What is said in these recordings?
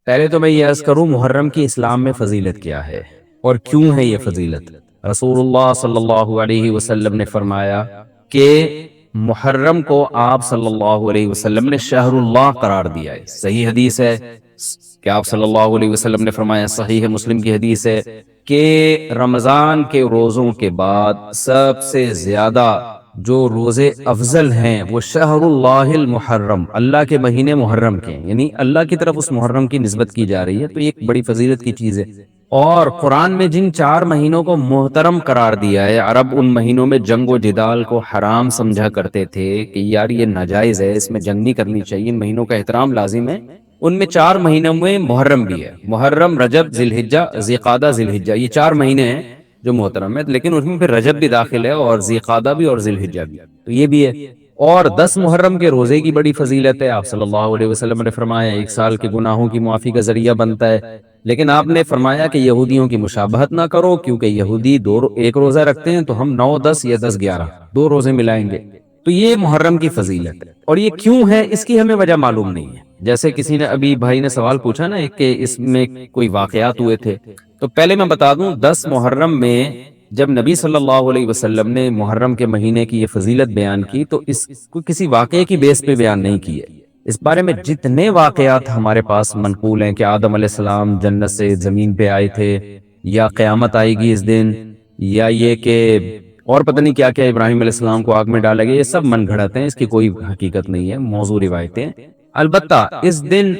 پہلے تو میں یہ عرض کروں محرم کی اسلام میں فضیلت کیا ہے اور کیوں ہے یہ فضیلت۔ رسول اللہ صلی اللہ علیہ وسلم نے فرمایا کہ محرم کو آپ صلی اللہ علیہ وسلم نے شہر اللہ قرار دیا ہے۔ صحیح حدیث ہے کہ آپ صلی اللہ علیہ وسلم نے فرمایا، صحیح مسلم کی حدیث ہے کہ رمضان کے روزوں کے بعد سب سے زیادہ جو روزے افضل ہیں وہ شہر اللہ المحرم، اللہ کے مہینے محرم کے، یعنی اللہ کی طرف اس محرم کی نسبت کی جا رہی ہے، تو یہ ایک بڑی فضیلت کی چیز ہے۔ اور قرآن میں جن 4 مہینوں کو محترم قرار دیا ہے، عرب ان مہینوں میں جنگ و جدال کو حرام سمجھا کرتے تھے کہ یار یہ ناجائز ہے، اس میں جنگ نہیں کرنی چاہیے، ان مہینوں کا احترام لازم ہے۔ ان میں 4 مہینوں میں محرم بھی ہے، محرم، رجب، ذی الحجہ، ذی قعدہ، ذی الحجہ، یہ 4 مہینے ہیں جو محترم ہے، لیکن اس میں پھر رجب بھی داخل ہے اور ذی قعدہ بھی اور ذی الحجہ بھی، تو یہ بھی ہے۔ اور 10 محرم کے روزے کی بڑی فضیلت ہے، آپ صلی اللہ علیہ وسلم نے فرمایا 1 سال کے گناہوں کی معافی کا ذریعہ بنتا ہے، لیکن آپ نے فرمایا کہ یہودیوں کی مشابہت نہ کرو، کیونکہ یہودی ایک روزہ رکھتے ہیں تو ہم 9، 10 یا 10، 11 2 روزے ملائیں گے۔ تو یہ محرم کی فضیلت ہے، اور یہ کیوں ہے اس کی ہمیں وجہ معلوم نہیں ہے۔ جیسے کسی نے ابھی بھائی نے سوال پوچھا نا کہ اس میں کوئی واقعات ہوئے تھے، تو پہلے میں بتا دوں 10 محرم میں جب نبی صلی اللہ علیہ وسلم نے محرم کے مہینے کی یہ فضیلت بیان کی تو اس کو کسی واقعے کی بیس پہ بیان نہیں کی ہے۔ اس بارے میں جتنے واقعات ہمارے پاس منقول ہیں کہ آدم علیہ السلام جنت سے زمین پہ آئے تھے، یا قیامت آئے گی اس دن، یا یہ کہ اور پتہ نہیں کیا کیا، ابراہیم علیہ السلام کو آگ میں ڈالا گیا، یہ سب من گھڑت ہیں، اس کی کوئی حقیقت نہیں ہے، موضوع روایتیں۔ البتہ اس دن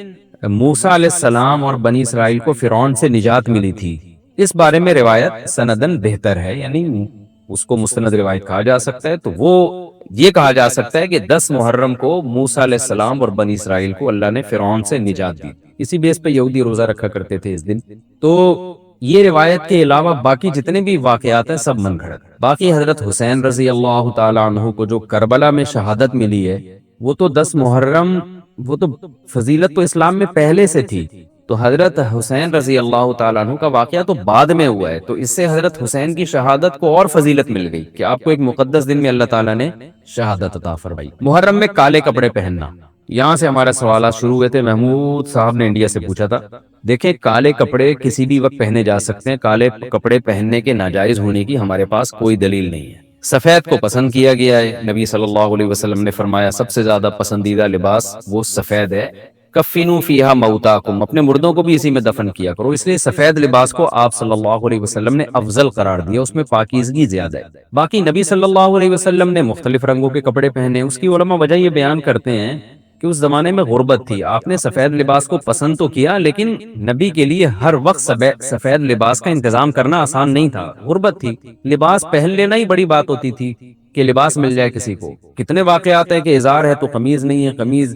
موسیٰ علیہ السلام اور بنی اسرائیل کو فرعون سے نجات ملی تھی، اس بارے میں روایت سندن بہتر ہے، یعنی اس کو مستند روایت کہا جا سکتا ہے۔ تو وہ یہ کہا جا سکتا ہے کہ 10 محرم کو موسیٰ علیہ السلام اور بنی اسرائیل کو اللہ نے فرعون سے نجات دی، اسی بیس پہ یہودی روزہ رکھا کرتے تھے اس دن۔ تو یہ روایت کے علاوہ باقی جتنے بھی واقعات ہیں سب من گھڑت۔ باقی حضرت حسین رضی اللہ تعالیٰ عنہ کو جو کربلا میں شہادت ملی ہے، وہ تو 10 محرم، وہ تو فضیلت تو اسلام میں پہلے سے تھی، تو حضرت حسین رضی اللہ تعالیٰ عنہ کا واقعہ تو بعد میں ہوا ہے، تو اس سے حضرت حسین کی شہادت کو اور فضیلت مل گئی کہ آپ کو ایک مقدس دن میں اللہ تعالیٰ نے شہادت عطا فرمائی۔ محرم میں کالے کپڑے پہننا، یہاں سے ہمارے سوالات شروع ہوئے تھے، محمود صاحب نے انڈیا سے پوچھا تھا۔ دیکھیں کالے کپڑے کسی بھی وقت پہنے جا سکتے ہیں، کالے کپڑے پہننے کے ناجائز ہونے کی ہمارے پاس کوئی دلیل نہیں ہے۔ سفید کو پسند کیا گیا ہے، نبی صلی اللہ علیہ وسلم نے فرمایا سب سے زیادہ پسندیدہ لباس وہ سفید ہے، کفنوا فیہا موتاکم، اپنے مردوں کو بھی اسی میں دفن کیا کرو، اس لیے سفید لباس کو آپ صلی اللہ علیہ وسلم نے افضل قرار دیا، اس میں پاکیزگی زیادہ ہے۔ باقی نبی صلی اللہ علیہ وسلم نے مختلف رنگوں کے کپڑے پہنے، اس کی علماء وجہ یہ بیان کرتے ہیں کہ اس زمانے میں غربت تھی، آپ نے سفید لباس کو پسند تو کیا، لیکن نبی کے لیے ہر وقت سفید لباس کا انتظام کرنا آسان نہیں تھا، غربت تھی، لباس پہن لینا ہی بڑی بات ہوتی تھی کہ لباس مل جائے کسی کو۔ کتنے واقعات ہیں کہ ازار ہے تو قمیض نہیں ہے، قمیض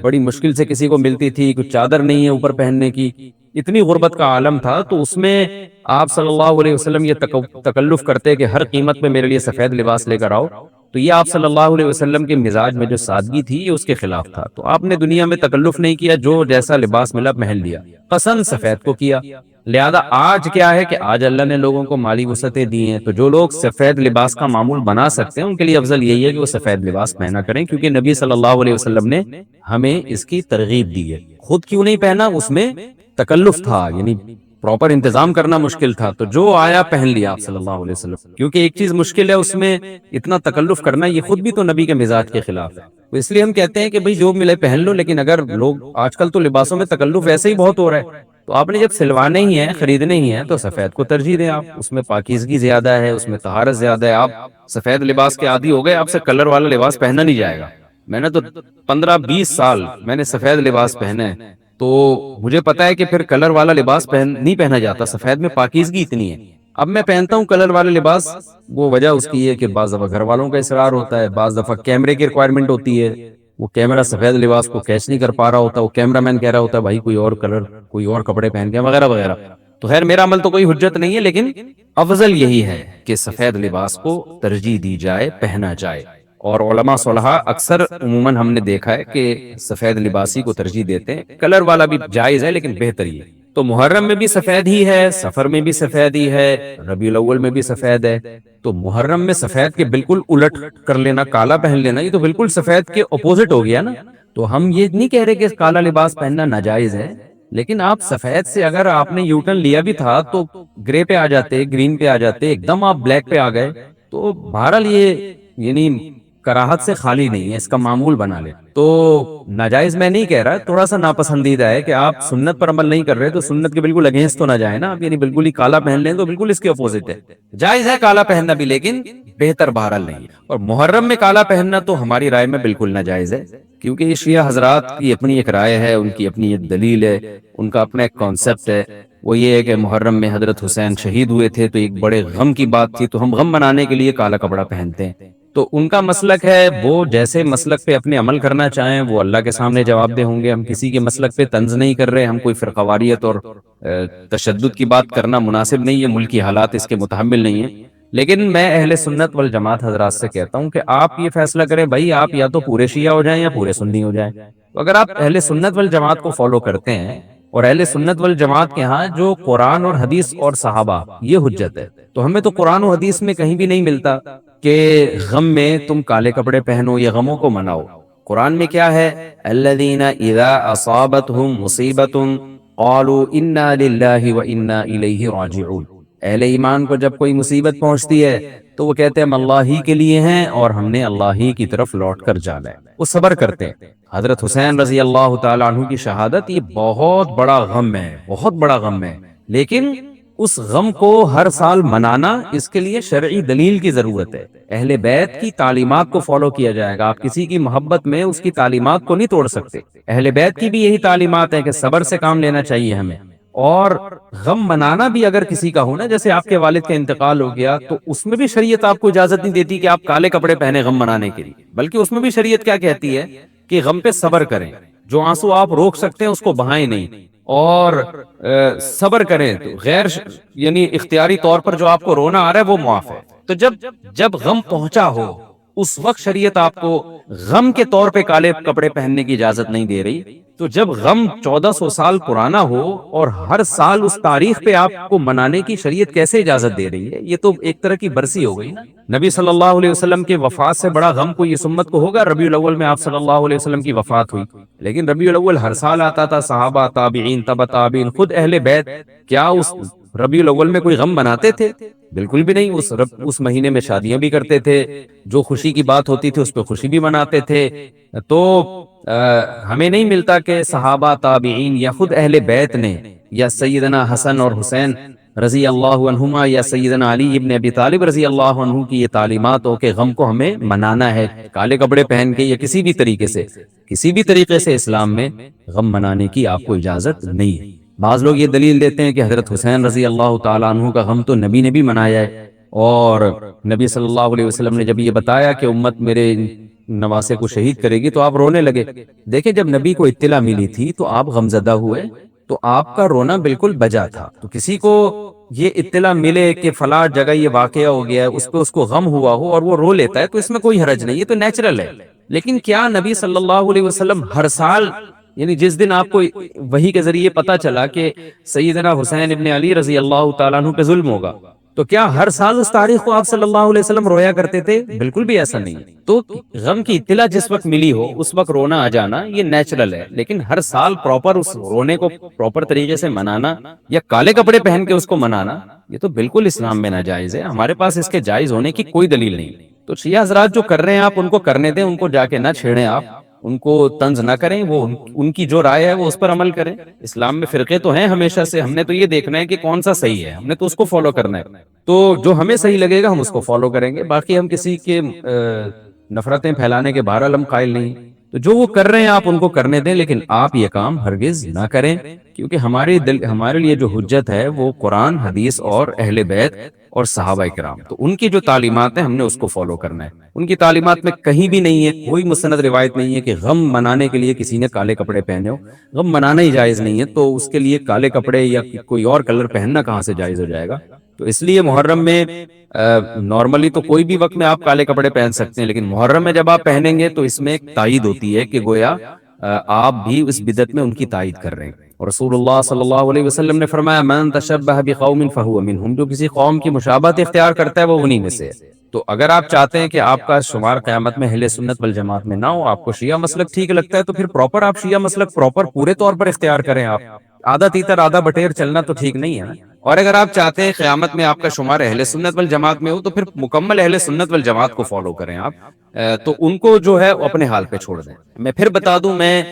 بڑی مشکل سے کسی کو ملتی تھی، کچھ چادر نہیں ہے اوپر پہننے کی، اتنی غربت کا عالم تھا، تو اس میں آپ صلی اللہ علیہ وسلم یہ تکلف کرتے کہ ہر قیمت پہ میرے لیے سفید لباس لے کر آؤ، تو یہ آپ صلی اللہ علیہ وسلم کے مزاج میں جو سادگی تھی یہ اس کے خلاف تھا، تو آپ نے دنیا میں تکلف نہیں کیا، جو جیسا لباس ملا پہن لیا، پسند سفید کو کیا۔ لہذا آج کیا ہے کہ آج اللہ نے لوگوں کو مالی وسعتیں دی ہیں، تو جو لوگ سفید لباس کا معمول بنا سکتے ہیں ان کے لیے افضل یہی ہے کہ وہ سفید لباس پہنا کریں، کیونکہ نبی صلی اللہ علیہ وسلم نے ہمیں اس کی ترغیب دی ہے۔ خود کیوں نہیں پہنا؟ اس میں تکلف تھا، یعنی پراپر انتظام کرنا مشکل تھا، تو جو آیا پہن لیا آپ صلی اللہ علیہ وسلم، کیونکہ ایک چیز مشکل ہے اس میں اتنا تکلف کرنا، یہ خود بھی تو نبی کے مزاج کے خلاف ہے، تو اس لیے ہم کہتے ہیں کہ بھئی جو ملے پہن لو، لیکن اگر لوگ آج کل تو لباسوں میں تکلف ایسے ہی بہت ہو رہا ہے، تو آپ نے جب سلوانے ہی ہیں، خریدنے ہی ہیں، تو سفید کو ترجیح دیں آپ، اس میں پاکیزگی زیادہ ہے، اس میں طہارت زیادہ ہے، آپ سفید لباس کے عادی ہو گئے، آپ سے کلر والا لباس پہنا نہیں جائے گا۔ میں نے تو 15-20 سال میں نے سفید لباس پہنے، تو مجھے پتا ہے کہ پھر کلر والا لباس نہیں پہنا جاتا، سفید میں پاکیزگی اتنی ہے۔ اب میں پہنتا ہوں کلر والا لباس، وہ وجہ اس کی ہے کہ بعض دفعہ گھر والوں کا اصرار ہوتا ہے، بعض دفعہ کیمرے کی ریکوائرمنٹ ہوتی ہے، وہ کیمرہ سفید لباس کو کیچ نہیں کر پا رہا ہوتا، وہ کیمرہ مین کہہ رہا ہوتا ہے بھائی کوئی اور کلر، کوئی اور کپڑے پہن کے، وغیرہ وغیرہ۔ تو خیر میرا عمل تو کوئی حجت نہیں ہے، لیکن افضل یہی ہے کہ سفید لباس کو ترجیح دی جائے، پہنا جائے، اور علماء صلحاء اکثر عموماً ہم نے دیکھا ہے کہ سفید لباسی کو ترجیح دیتے ہیں، کلر والا بھی جائز ہے لیکن بہتر ہی ہے۔ تو محرم میں بھی سفید ہی ہے، سفر میں بھی سفید ہی ہے، ربیع الاول میں بھی سفید ہے، تو محرم میں سفید کے بالکل الٹ کر لینا، کالا پہن لینا، یہ تو بالکل سفید کے اپوزٹ ہو گیا نا۔ تو ہم یہ نہیں کہہ رہے کہ کالا لباس پہننا ناجائز ہے، لیکن آپ سفید سے اگر آپ نے یو ٹرن لیا بھی تھا تو گرے پہ آ جاتے، گرین پہ آ جاتے، ایک دم آپ بلیک پہ آ گئے، تو بہرحال یہ یعنی کراہت سے خالی نہیں ہے، اس کا معمول بنا لے تو ناجائز میں نہیں کہہ رہا، تھوڑا سا ناپسندیدہ ہے کہ آپ سنت پر عمل نہیں کر رہے تو سنت کے بالکل اگینسٹ تو نہ جائیں نا آپ، یعنی بالکل ہی کالا پہن لیں تو بالکل اس کے اپوزٹ ہے، جائز ہے کالا پہننا بھی لیکن بہتر بہرحال نہیں ہے۔ اور محرم میں کالا پہننا تو ہماری رائے میں بالکل ناجائز ہے، کیونکہ یہ شیعہ حضرات کی اپنی ایک رائے ہے، ان کی اپنی ایک دلیل ہے، ان کا اپنا ایک کانسیپٹ ہے، وہ یہ ہے کہ محرم میں حضرت حسین شہید ہوئے تھے تو ایک بڑے غم کی بات تھی، تو ہم غم منانے کے لیے کالا کپڑا پہنتے ہیں۔ تو ان کا مسلک ہے، وہ جیسے مسلک پہ اپنے عمل کرنا چاہیں وہ اللہ کے سامنے جواب دہ ہوں گے، ہم کسی کے مسلک پہ طنز نہیں کر رہے، ہم کوئی فرقواریت اور تشدد کی بات کرنا مناسب نہیں ہے، ملکی حالات اس کے متحمل نہیں ہیں، لیکن میں اہل سنت والجماعت حضرات سے کہتا ہوں کہ آپ یہ فیصلہ کریں بھائی، آپ یا تو پورے شیعہ ہو جائیں یا پورے سنی ہو جائیں۔ تو اگر آپ اہل سنت والجماعت کو فالو کرتے ہیں، اور اہل سنت والجماعت کے ہاں جو قرآن اور حدیث اور صحابہ یہ حجت ہے، تو ہمیں تو قرآن و حدیث میں کہیں بھی نہیں ملتا کہ غم میں تم کالے کپڑے پہنو یا غموں کو مناؤ۔ قرآن میں کیا ہے؟ الذین اذا اصابتہم مصیبت قالوا انا للہ وانا الیہ راجعون۔ اہل ایمان کو جب کوئی مصیبت پہنچتی ہے تو وہ کہتے ہیں ہم اللہ ہی کے لیے ہیں اور ہم نے اللہ ہی کی طرف لوٹ کر جانا ہے، وہ صبر کرتے ہیں۔ حضرت حسین رضی اللہ تعالی عنہ کی شہادت یہ بہت بڑا غم ہے، بہت بڑا غم ہے، لیکن اس غم کو ہر سال منانا، اس کے لیے شرعی دلیل کی ضرورت ہے۔ اہل بیت کی تعلیمات کو فالو کیا جائے گا، آپ کسی کی محبت میں اس کی تعلیمات کو نہیں توڑ سکتے۔ اہل بیت کی بھی یہی تعلیمات ہیں کہ صبر سے کام لینا چاہیے ہمیں، اور غم منانا بھی اگر کسی کا ہونا، جیسے آپ کے والد کا انتقال ہو گیا تو اس میں بھی شریعت آپ کو اجازت نہیں دیتی کہ آپ کالے کپڑے پہنے غم منانے کے لیے، بلکہ اس میں بھی شریعت کیا کہتی ہے کہ غم پہ صبر کریں، جو آنسو آپ روک سکتے ہیں اس کو بہائیں نہیں، اور صبر کریں، تو یعنی اختیاری طور پر جو آپ کو رونا آ رہا ہے وہ معاف ہے۔ تو جب غم پہنچا ہو اس وقت شریعت آپ کو غم کے طور پہ کالے کپڑے پہننے کی اجازت نہیں دے رہی، تو جب غم 1400 سال پرانا ہو اور ہر سال اس تاریخ پہ آپ کو منانے کی شریعت کیسے اجازت دے رہی ہے؟ یہ تو ایک طرح کی برسی ہو گئی نا۔ نبی صلی اللہ علیہ وسلم کے وفات سے بڑا غم کوئی اس امت کو ہوگا؟ ربیع الاول میں آپ صلی اللہ علیہ وسلم کی وفات ہوئی، لیکن ربیع الاول ہر سال آتا تھا، صحابہ، تابعین، تبع تابعین، خود اہل بیت کیا اس ربیع الاول میں کوئی غم مناتے تھے؟ بالکل بھی نہیں۔ اس مہینے میں شادیاں بھی کرتے تھے، جو خوشی کی بات ہوتی تھی اس پہ خوشی بھی مناتے تھے۔ تو ہمیں نہیں ملتا کہ صحابہ، تابعین یا خود اہل بیت نے، یا سیدنا حسن اور حسین رضی اللہ عنہما یا سیدنا علی ابن ابی طالب رضی اللہ عنہ کی یہ تعلیمات ہو کہ غم کو ہمیں منانا ہے کالے کپڑے پہن کے یا کسی بھی طریقے سے اسلام میں غم منانے کی آپ کو اجازت نہیں ہے۔ بعض لوگ یہ دلیل دیتے ہیں کہ حضرت حسین رضی اللہ تعالیٰ عنہ کا غم تو نبی نے بھی منایا ہے، اور نبی صلی اللہ علیہ وسلم نے جب یہ بتایا کہ امت میرے نواسے کو شہید کرے گی تو آپ رونے لگے۔ دیکھیں جب نبی کو اطلاع ملی تھی تو آپ غمزدہ ہوئے، تو آپ کا رونا بالکل بجا تھا۔ تو کسی کو یہ اطلاع ملے کہ فلاں جگہ یہ واقعہ ہو گیا ہے، اس کو غم ہوا ہو اور وہ رو لیتا ہے تو اس میں کوئی حرج نہیں، یہ تو نیچرل ہے۔ لیکن کیا نبی صلی اللہ علیہ وسلم ہر سال، یعنی جس دن آپ کو وحی کے ذریعے پتا چلا کہ سیدنا حسین ابن علی رضی اللہ تعالیٰ عنہ پہ ظلم ہوگا، تو کیا ہر سال اس تاریخ کو آپ صلی اللہ علیہ وسلم رویا کرتے تھے؟ بالکل بھی ایسا نہیں۔ تو غم کی اطلاع جس وقت ملی ہو اس وقت رونا آ جانا یہ نیچرل ہے، لیکن ہر سال پراپر اس رونے کو پراپر طریقے سے منانا یا کالے کپڑے پہن کے اس کو منانا، یہ تو بالکل اسلام میں ناجائز ہے، ہمارے پاس اس کے جائز ہونے کی کوئی دلیل نہیں۔ تو شیعہ حضرات جو کر رہے ہیں آپ ان کو کرنے دیں، ان کو جا کے نہ چھیڑیں، آپ ان کو طنز نہ کریں، وہ ان کی جو رائے ہے وہ اس پر عمل کریں۔ اسلام میں فرقے تو ہیں ہمیشہ سے، ہم نے تو یہ دیکھنا ہے کہ کون سا صحیح ہے، ہم نے تو اس کو فالو کرنا ہے، تو جو ہمیں صحیح لگے گا ہم اس کو فالو کریں گے، باقی ہم کسی کے نفرتیں پھیلانے کے بہرحال ہم قائل نہیں۔ تو جو وہ کر رہے ہیں آپ ان کو کرنے دیں، لیکن آپ یہ کام ہرگز نہ کریں، کیونکہ ہمارے لیے جو حجت ہے وہ قرآن، حدیث اور اہل بیت اور صحابہ کرام، تو ان کی جو تعلیمات ہیں ہم نے اس کو فالو کرنا ہے۔ ان کی تعلیمات میں کہیں بھی نہیں ہے، کوئی مستند روایت نہیں ہے کہ غم منانے کے لیے کسی نے کالے کپڑے پہنے ہو، غم منانا ہی جائز نہیں ہے، تو اس کے لیے کالے کپڑے یا کوئی اور کلر پہننا کہاں سے جائز ہو جائے گا؟ تو اس لیے محرم میں نارملی تو کوئی بھی وقت میں آپ کالے کپڑے پہن سکتے ہیں، لیکن محرم میں جب آپ پہنیں گے تو اس میں ایک تائید ہوتی ہے کہ گویا آپ بھی اس بدعت میں ان کی تائید کر رہے ہیں۔ اور رسول اللہ صلی اللہ علیہ وسلم نے فرمایا من تشبہ بقوم فہو منہم، جو کسی قوم کی مشابہت اختیار کرتا ہے وہ انہی میں سے ہے۔ تو اگر آپ چاہتے ہیں کہ آپ کا شمار قیامت میں اہل سنت والجماعت میں نہ ہو، آپ کو شیعہ مسلک ٹھیک لگتا ہے، تو پھر پراپر آپ شیعہ مسلک پراپر پورے طور پر اختیار کریں آپ۔ آدھا تیتر آدھا بٹیر چلنا تو ٹھیک نہیں ہے نا۔ اور اگر آپ چاہتے ہیں قیامت میں آپ کا شمار اہل سنت والجماعت میں ہو تو پھر مکمل اہل سنت والجماعت کو فالو کریں آپ، تو ان کو جو ہے اپنے حال پہ چھوڑ دیں۔ میں پھر بتا دوں، میں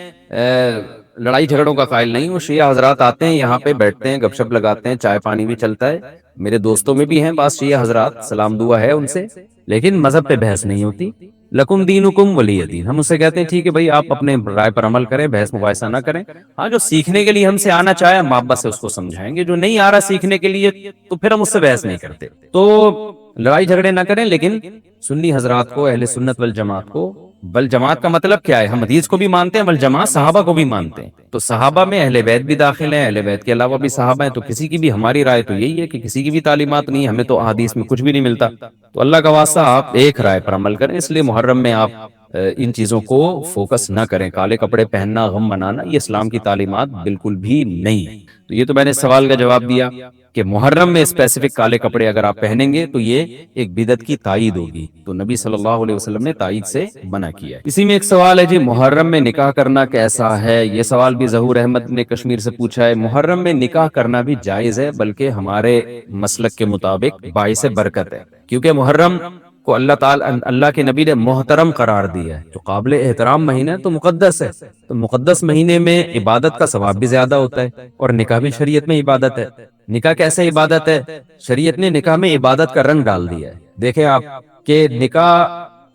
لڑائی جھگڑوں کا قائل نہیں ہوں۔ شیعہ حضرات آتے ہیں یہاں پہ، بیٹھتے ہیں، گپ شپ لگاتے ہیں، چائے پانی بھی چلتا ہے، میرے دوستوں میں بھی ہیں بعض شیعہ حضرات، سلام دعا ہے ان سے، لیکن مذہب پہ بحث نہیں ہوتی۔ لکم دینکم ولی دین، ہم اسے کہتے ہیں ٹھیک ہے بھائی، آپ اپنے رائے پر عمل کریں، بحث مباحثہ نہ کریں۔ ہاں، جو سیکھنے کے لیے ہم سے آنا چاہے ہم محبت سے اس کو سمجھائیں گے، جو نہیں آ رہا سیکھنے کے لیے تو پھر ہم اس سے بحث نہیں کرتے۔ تو لڑائی جھگڑے نہ کریں، لیکن سنی حضرات کو، اہل سنت والجماعت کو، والجماعت کا مطلب کیا ہے؟ ہم حدیث کو بھی مانتے ہیں، والجماعت صحابہ کو بھی مانتے ہیں، تو صحابہ میں اہل بیت بھی داخل ہیں، اہل بیت کے علاوہ بھی صحابہ ہیں، تو کسی کی بھی، ہماری رائے تو یہی ہے کہ کسی کی بھی تعلیمات نہیں، ہمیں تو احادیث میں کچھ بھی نہیں ملتا، تو اللہ کا واسطہ آپ ایک رائے پر عمل کریں۔ اس لیے محرم میں آپ ان چیزوں کو فوکس نہ کریں، کالے کپڑے پہننا، غم منانا، یہ اسلام کی تعلیمات بالکل بھی نہیں ہے۔ تو یہ تو میں نے سوال کا جواب دیا کہ محرم میں اسپیسیفک کالے کپڑے اگر آپ پہنیں گے تو یہ ایک بدعت کی تائید ہوگی، تو نبی صلی اللہ علیہ وسلم نے تائید سے منع کیا ہے۔ اسی میں ایک سوال ہے جی، محرم میں نکاح کرنا کیسا ہے؟ یہ سوال بھی ظہور احمد نے کشمیر سے پوچھا ہے۔ محرم میں نکاح کرنا بھی جائز ہے، بلکہ ہمارے مسلک کے مطابق باعث برکت ہے، کیونکہ محرم کو اللہ کے نبی نے محترم قرار دیا ہے، جو قابل احترام مہینہ ہے، تو مقدس ہے، تو مقدس مہینے میں عبادت کا ثواب بھی زیادہ ہوتا ہے، اور نکاح بھی شریعت میں عبادت ہے۔ نکاح کیسے عبادت ہے؟ شریعت نے نکاح میں عبادت کا رنگ ڈال دیا ہے۔ دیکھیں آپ کہ نکاح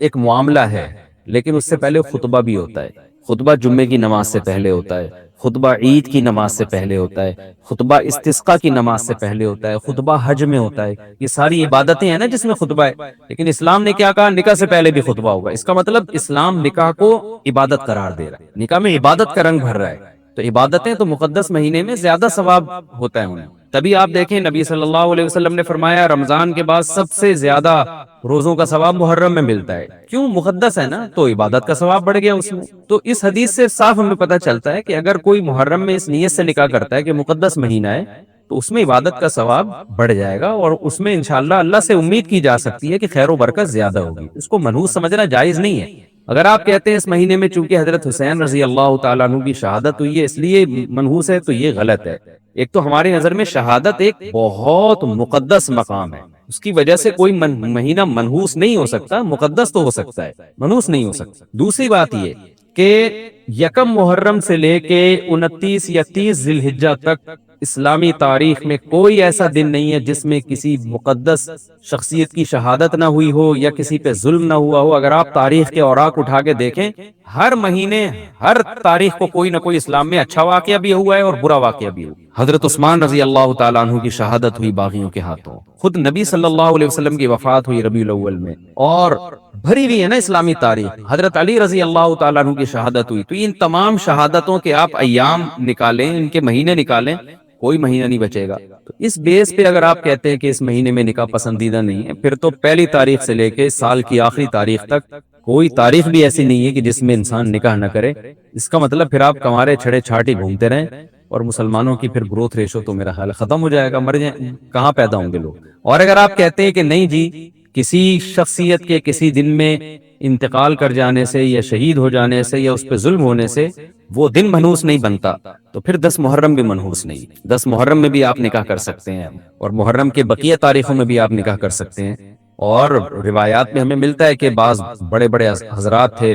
ایک معاملہ ہے، لیکن اس سے پہلے خطبہ بھی ہوتا ہے۔ خطبہ جمعے کی نماز سے پہلے ہوتا ہے، خطبہ عید کی نماز سے پہلے ہوتا ہے، خطبہ استسقاء کی نماز سے پہلے ہوتا ہے، خطبہ حج میں ہوتا ہے۔ یہ ساری عبادتیں ہیں نا جس میں خطبہ ہے، لیکن اسلام نے کیا کہا؟ نکاح سے پہلے بھی خطبہ ہوگا۔ اس کا مطلب اسلام نکاح کو عبادت قرار دے رہا ہے، نکاح میں عبادت کا رنگ بھر رہا ہے، تو عبادتیں تو مقدس مہینے میں زیادہ ثواب ہوتا ہے انہیں۔ تبھی آپ دیکھیں نبی صلی اللہ علیہ وسلم نے فرمایا رمضان کے بعد سب سے زیادہ روزوں کا ثواب محرم میں ملتا ہے، کیوں؟ مقدس ہے نا، تو عبادت کا ثواب بڑھ گیا اس میں۔ تو اس حدیث سے صاف ہمیں پتہ چلتا ہے کہ اگر کوئی محرم میں اس نیت سے نکاح کرتا ہے کہ مقدس مہینہ ہے، تو اس میں عبادت کا ثواب بڑھ جائے گا، اور اس میں انشاءاللہ اللہ سے امید کی جا سکتی ہے کہ خیر و برکت زیادہ ہوگی۔ اس کو منحوس سمجھنا جائز نہیں ہے۔ اگر آپ کہتے ہیں اس مہینے میں چونکہ حضرت حسین رضی اللہ تعالیٰ عنہ کی شہادت ہوئی ہے اس لیے منحوس ہے، تو یہ غلط ہے۔ ایک تو ہماری نظر میں شہادت ایک بہت مقدس مقام ہے، اس کی وجہ سے کوئی مہینہ منحوس نہیں ہو سکتا، مقدس تو ہو سکتا ہے، منحوس نہیں ہو سکتا۔ دوسری بات یہ کہ یکم محرم سے لے کے 29 یا 30 ذی الحجہ تک اسلامی تاریخ میں کوئی ایسا دن نہیں ہے جس میں کسی مقدس شخصیت کی شہادت نہ ہوئی ہو یا کسی پہ ظلم نہ ہوا ہو۔ اگر آپ تاریخ کے اوراق اٹھا کے دیکھیں، ہر مہینے، ہر تاریخ کو کوئی نہ کوئی اسلام میں اچھا واقعہ بھی ہوا ہے اور برا واقعہ بھی ہوا۔ حضرت عثمان رضی اللہ تعالیٰ عنہ کی شہادت ہوئی باغیوں کے ہاتھوں، خود نبی صلی اللہ علیہ وسلم کی وفات ہوئی ربیع الاول میں، اور بھری ہوئی ہے نا اسلامی تاریخ۔ حضرت علی رضی اللہ تعالیٰ عنہ کی شہادت ہوئی۔ تو ان تمام شہادتوں کے آپ ایام نکالیں، ان کے مہینے نکالیں، کوئی مہینہ نہیں بچے گا۔ تو اس بیس پہ اگر آپ کہتے ہیں کہ اس مہینے میں نکاح پسندیدہ نہیں ہے، پھر تو پہلی تاریخ سے لے کے سال کی آخری تاریخ تک کوئی تاریخ بھی ایسی نہیں ہے کہ جس میں انسان نکاح نہ کرے۔ اس کا مطلب پھر آپ کمارے چھڑے چھاٹی گھومتے رہیں، اور مسلمانوں کی پھر گروتھ ریشو تو میرا خیال ختم ہو جائے گا، مر جائیں، کہاں پیدا ہوں گے لوگ۔ اور اگر آپ کہتے ہیں کہ نہیں جی، کسی شخصیت کے کسی دن میں انتقال کر جانے سے یا شہید ہو جانے سے یا اس پہ ظلم ہونے سے وہ دن منحوس نہیں بنتا، تو پھر 10 محرم بھی منحوس نہیں۔ 10 محرم میں بھی آپ نکاح کر سکتے ہیں، اور محرم کے بقیہ تاریخوں میں بھی آپ نکاح کر سکتے ہیں۔ اور روایات میں ہمیں ملتا ہے کہ بعض بڑے بڑے حضرات تھے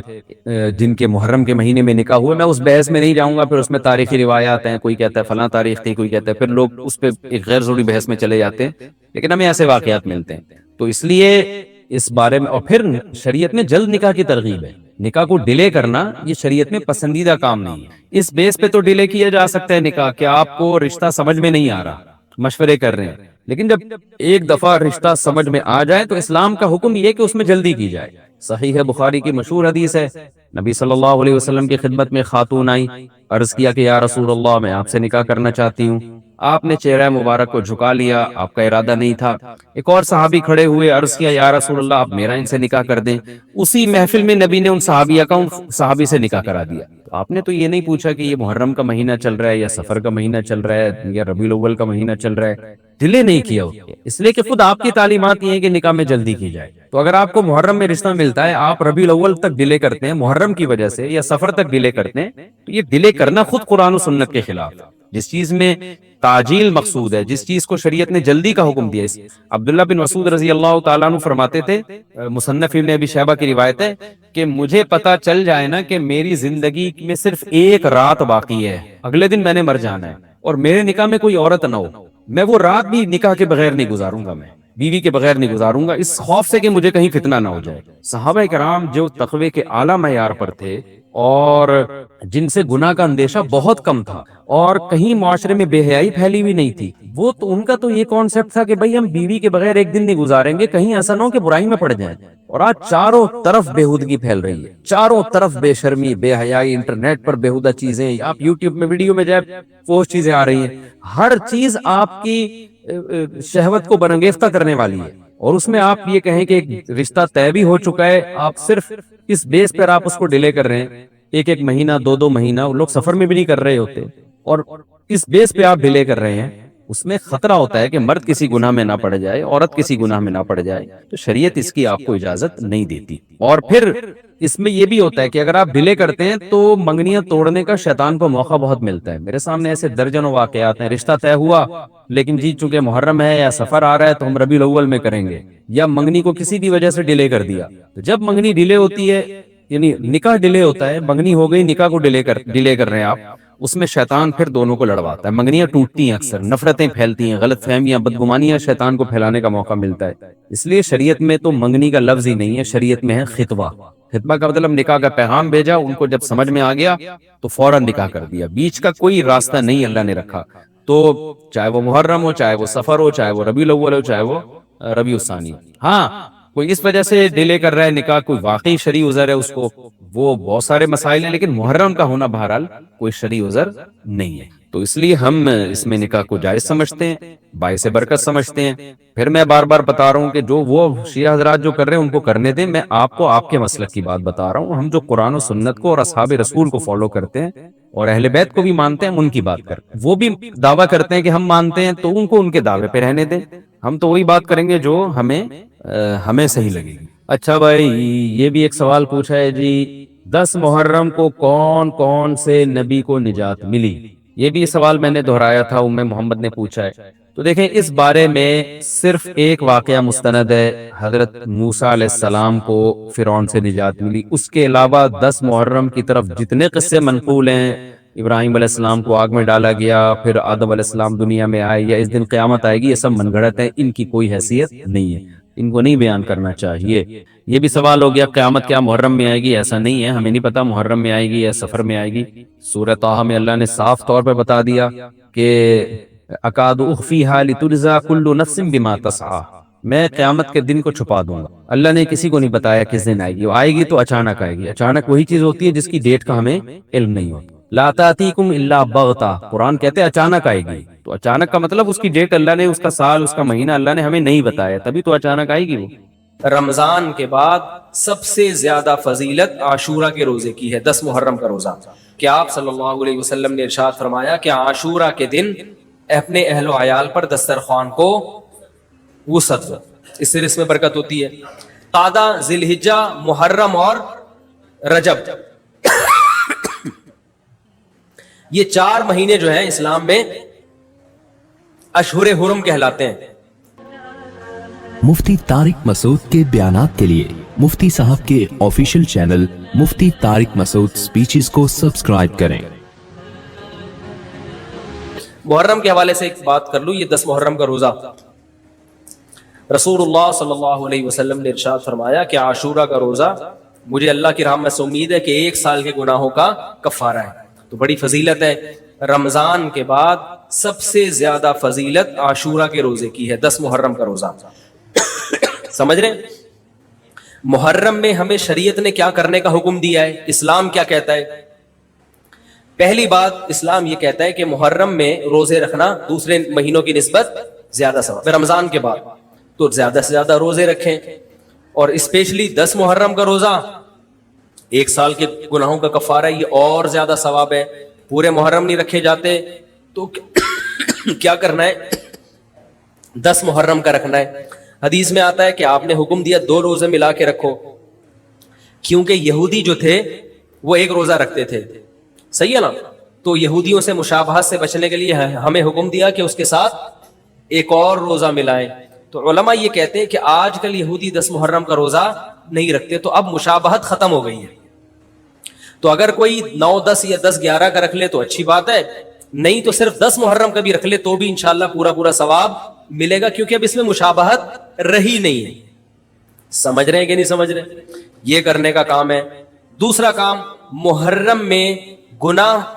جن کے محرم کے مہینے میں نکاح ہوئے۔ میں اس بحث میں نہیں جاؤں گا، پھر اس میں تاریخی روایات ہیں، کوئی کہتا ہے فلاں تاریخ تھی، کوئی کہتا ہے، پھر لوگ اس پہ ایک غیر ضروری بحث میں چلے جاتے ہیں، لیکن ہمیں ایسے واقعات ملتے ہیں۔ تو اس لیے اس بارے میں، اور پھر شریعت میں جلد نکاح کی ترغیب ہے، نکاح کو ڈیلے کرنا یہ شریعت میں پسندیدہ کام نہیں ہے۔ اس بیس پہ تو ڈیلے کیا جا سکتا ہے نکاح کہ آپ کو رشتہ سمجھ میں نہیں آ رہا، مشورے کر رہے ہیں، لیکن جب ایک دفعہ رشتہ سمجھ میں آ جائے تو اسلام کا حکم یہ کہ اس میں جلدی کی جائے۔ صحیح ہے، بخاری کی مشہور حدیث ہے، نبی صلی اللہ علیہ وسلم کی خدمت میں خاتون آئی، عرض کیا کہ یا رسول اللہ میں آپ سے نکاح کرنا چاہتی ہوں۔ آپ نے چہرہ مبارک کو جھکا لیا، آپ کا ارادہ نہیں تھا۔ ایک اور صحابی کھڑے ہوئے، عرض کیا یا رسول اللہ آپ میرا ان سے نکاح کر دیں۔ اسی محفل میں نبی نے ان صحابیہ کا ان صحابی سے نکاح کرا دیا۔ تو آپ نے تو یہ نہیں پوچھا کہ یہ محرم کا مہینہ چل رہا ہے یا سفر کا مہینہ چل رہا ہے یا ربیع الاول کا مہینہ چل رہا ہے، ڈیلے نہیں کیا، اس لیے کہ خود آپ کی تعلیمات یہ ہیں کہ نکاح میں جلدی کی جائے۔ تو اگر آپ کو محرم میں رشتہ ملتا ہے، آپ ربیع الاول تک ڈیلے کرتے ہیں محرم کی وجہ سے یا سفر تک ڈیلے کرتے ہیں، تو یہ ڈیلے کرنا خود قرآن و سنت کے خلاف ہے۔ جس چیز میں تاجیل مقصود ہے، جس چیز کو شریعت نے جلدی کا حکم دیا ہے۔ عبداللہ بن مسعود رضی اللہ تعالیٰ عنہ فرماتے تھے، مصنف ابن ابی شیبہ کی روایت ہے کہ مجھے پتا چل جائے نا کہ میری زندگی میں صرف ایک رات باقی ہے، اگلے دن میں نے مر جانا ہے، اور میرے نکاح میں کوئی عورت نہ ہو، میں وہ رات بھی نکاح کے بغیر نہیں گزاروں گا، میں بیوی کے بغیر نہیں گزاروں گا، اس خوف سے کہ مجھے کہیں فتنہ نہ ہو جائے۔ صحابہ کرام جو تقوی کے اعلیٰ معیار پر تھے اور جن سے گناہ کا اندیشہ بہت کم تھا اور کہیں معاشرے میں بے حیائی پھیلی ہوئی نہیں تھی، وہ تو ان کا تو یہ کانسیپٹ تھا کہ بھئی ہم بیوی کے بغیر ایک دن نہیں گزاریں گے، کہیں ایسا نہ ہو کہ برائی میں پڑ جائیں۔ اور آج چاروں طرف بےہودگی پھیل رہی ہے، چاروں طرف بے شرمی، بے حیائی، انٹرنیٹ پر بےہودہ چیزیں، آپ یوٹیوب میں ویڈیو میں جائے پوسٹ چیزیں آ رہی ہیں، ہر چیز آپ کی شہوت کو برانگیختہ کرنے والی ہے، اور اس میں آپ یہ کہیں کہ ایک رشتہ طے بھی ہو چکا ہے، آپ صرف اس بیس پر آپ اس کو ڈیلے کر رہے ہیں، ایک ایک مہینہ، دو دو مہینہ، وہ لوگ سفر میں بھی نہیں کر رہے ہوتے، اور اس بیس پہ آپ ڈیلے کر رہے ہیں، اس میں خطرہ ہوتا ہے کہ مرد کسی گناہ میں نہ پڑ جائے، عورت کسی گناہ میں نہ پڑ جائے، تو شریعت اس کی آپ کو اجازت نہیں دیتی۔ اور پھر اس میں یہ بھی ہوتا ہے کہ اگر آپ ڈیلے کرتے ہیں تو منگنیاں توڑنے کا شیطان کو موقع بہت ملتا ہے۔ میرے سامنے ایسے درجنوں واقعات ہیں، رشتہ طے ہوا لیکن جی چونکہ محرم ہے یا سفر آ رہا ہے تو ہم ربیع الاول میں کریں گے، یا منگنی کو کسی بھی وجہ سے ڈیلے کر دیا، تو جب منگنی ڈیلے ہوتی ہے، یعنی نکاح ڈیلے ہوتا ہے، منگنی ہو گئی، نکاح کو ڈیلے کر رہے ہیں آپ، اس میں شیطان پھر دونوں کو لڑواتا ہے، منگنیاں ٹوٹتی ہیں، اکثر نفرتیں پھیلتی ہیں، غلط فہمیاں، بدگمانیاں شیطان کو پھیلانے کا موقع ملتا ہے۔ اس لیے شریعت میں تو منگنی کا لفظ ہی نہیں ہے، شریعت میں ہے خطبہ۔ خطبہ کا مطلب نکاح کا پیغام بھیجا، ان کو جب سمجھ میں آ گیا تو فوراً نکاح کر دیا، بیچ کا کوئی راستہ نہیں اللہ نے رکھا، تو چاہے وہ محرم ہو، چاہے وہ سفر ہو، چاہے وہ ربیع الاول ہو، چاہے وہ ربیع الثانی۔ ہاں کوئی اس وجہ سے ڈیلے کر رہا ہے نکاح، کوئی واقعی شرعی عذر ہے اس کو، وہ بہت سارے مسائل ہیں، لیکن محرم کا ہونا بہرحال کوئی شرعی عذر نہیں ہے، تو اس لیے ہم اس میں نکاح کو جائز سمجھتے ہیں، باعث برکت سمجھتے ہیں۔ پھر میں بار بار بتا رہا ہوں کہ جو وہ شیعہ حضرات جو کر رہے ہیں ان کو کرنے دیں، میں آپ کو آپ کے مسلک کی بات بتا رہا ہوں، ہم جو قرآن و سنت کو اور اصحاب رسول کو فالو کرتے ہیں اور اہل بیت کو بھی مانتے ہیں، ہم ان کی بات کرتے ہیں۔ وہ بھی دعویٰ کرتے ہیں کہ ہم مانتے ہیں، تو ان کو ان کے دعوے پہ رہنے دیں، ہم تو وہی بات کریں گے جو ہمیں صحیح لگے گی۔ اچھا بھائی، یہ بھی ایک سوال پوچھا ہے جی، 10 محرم کو کون کون سے نبی کو نجات ملی؟ یہ بھی سوال میں نے دہرایا تھا، ام محمد نے پوچھا ہے۔ تو دیکھیں اس بارے میں صرف ایک واقعہ مستند ہے، حضرت موسیٰ علیہ السلام کو فرعون سے نجات ملی، اس کے علاوہ 10 محرم کی طرف جتنے قصے منقول ہیں، ابراہیم علیہ السلام کو آگ میں ڈالا گیا، پھر آدم علیہ السلام دنیا میں آئے، یا اس دن قیامت آئے گی، یہ سب من گھڑت ہے، ان کی کوئی حیثیت نہیں ہے، ان کو نہیں بیان کرنا چاہیے۔ یہ بھی سوال ہو گیا قیامت کیا محرم میں آئے گی؟ ایسا نہیں ہے، ہمیں نہیں پتا محرم میں آئے گی یا سفر میں آئے گی۔ سورہ طٰہٰ میں اللہ نے صاف طور پر بتا دیا کہ اکاد اخفیہا لتجزی کل نفس بما تسعی، میں قیامت کے دن کو چھپا دوں گا۔ اللہ نے کسی کو نہیں بتایا کس دن آئے گی، وہ آئے گی تو اچانک آئے گی، اچانک وہی چیز ہوتی ہے جس کی ڈیٹ کا ہمیں علم نہیں ہوتا۔ لا تأتیکم الا بغتہ، قرآن کہتے ہیں اچانک آئے گی، تو اچانک کا مطلب اس کی ڈیٹ اللہ نے، اس کا سال، اس کا مہینہ اللہ نے ہمیں نہیں بتایا، تبھی تو اچانک آئے گی وہ۔ رمضان کے بعد سب سے زیادہ فضیلت عاشورہ کے روزے کی ہے، 10 محرم کا روزہ، کہ آپ صلی اللہ علیہ وسلم نے ارشاد فرمایا کہ عاشورہ کے دن اپنے اہل و عیال پر دسترخوان کو وسعت دو، اس سے رزق میں برکت ہوتی ہے۔ قعدہ، ذی الحجہ، محرم اور رجب، یہ 4 مہینے جو ہیں اسلام میں اشہر حرم کہلاتے ہیں۔ مفتی طارق مسعود کے بیانات کے لیے مفتی صاحب کے آفیشیل چینل مفتی طارق مسعود سپیچز کو سبسکرائب کریں۔ محرم کے حوالے سے ایک بات کر لوں، یہ 10 محرم کا روزہ، رسول اللہ صلی اللہ علیہ وسلم نے ارشاد فرمایا کہ عاشورہ کا روزہ مجھے اللہ کی رحمت سے امید ہے کہ 1 سال کے گناہوں کا کفارہ ہے، تو بڑی فضیلت ہے۔ رمضان کے بعد سب سے زیادہ فضیلت عاشورہ کے روزے کی ہے، 10 محرم کا روزہ۔ سمجھ رہے ہیں؟ محرم میں ہمیں شریعت نے کیا کرنے کا حکم دیا ہے، اسلام کیا کہتا ہے؟ پہلی بات، اسلام یہ کہتا ہے کہ محرم میں روزے رکھنا دوسرے مہینوں کی نسبت زیادہ ثواب، رمضان کے بعد تو زیادہ سے زیادہ روزے رکھیں، اور اسپیشلی 10 محرم کا روزہ 1 سال کے گناہوں کا کفارہ، یہ اور زیادہ ثواب ہے۔ پورے محرم نہیں رکھے جاتے تو کیا کرنا ہے؟ 10 محرم کا رکھنا ہے۔ حدیث میں آتا ہے کہ آپ نے حکم دیا 2 روزے ملا کے رکھو، کیونکہ یہودی جو تھے وہ 1 روزہ رکھتے تھے، صحیح ہے نا؟ تو یہودیوں سے مشابہت سے بچنے کے لیے ہمیں حکم دیا کہ اس کے ساتھ ایک اور روزہ ملائیں. تو علماء یہ کہتے ہیں کہ آج کل یہودی 10 محرم کا روزہ نہیں رکھتے, تو اب مشابہت ختم ہو گئی ہے. تو اگر کوئی 9, 10 یا 10, 11 کا رکھ لے تو اچھی بات ہے, نہیں تو صرف 10 محرم کا بھی رکھ لے تو بھی انشاءاللہ پورا ثواب ملے گا, کیونکہ اب اس میں مشابہت رہی نہیں ہے. سمجھ رہے ہیں کہ نہیں سمجھ رہے؟ یہ کرنے کا کام ہے. دوسرا کام, محرم میں گناہ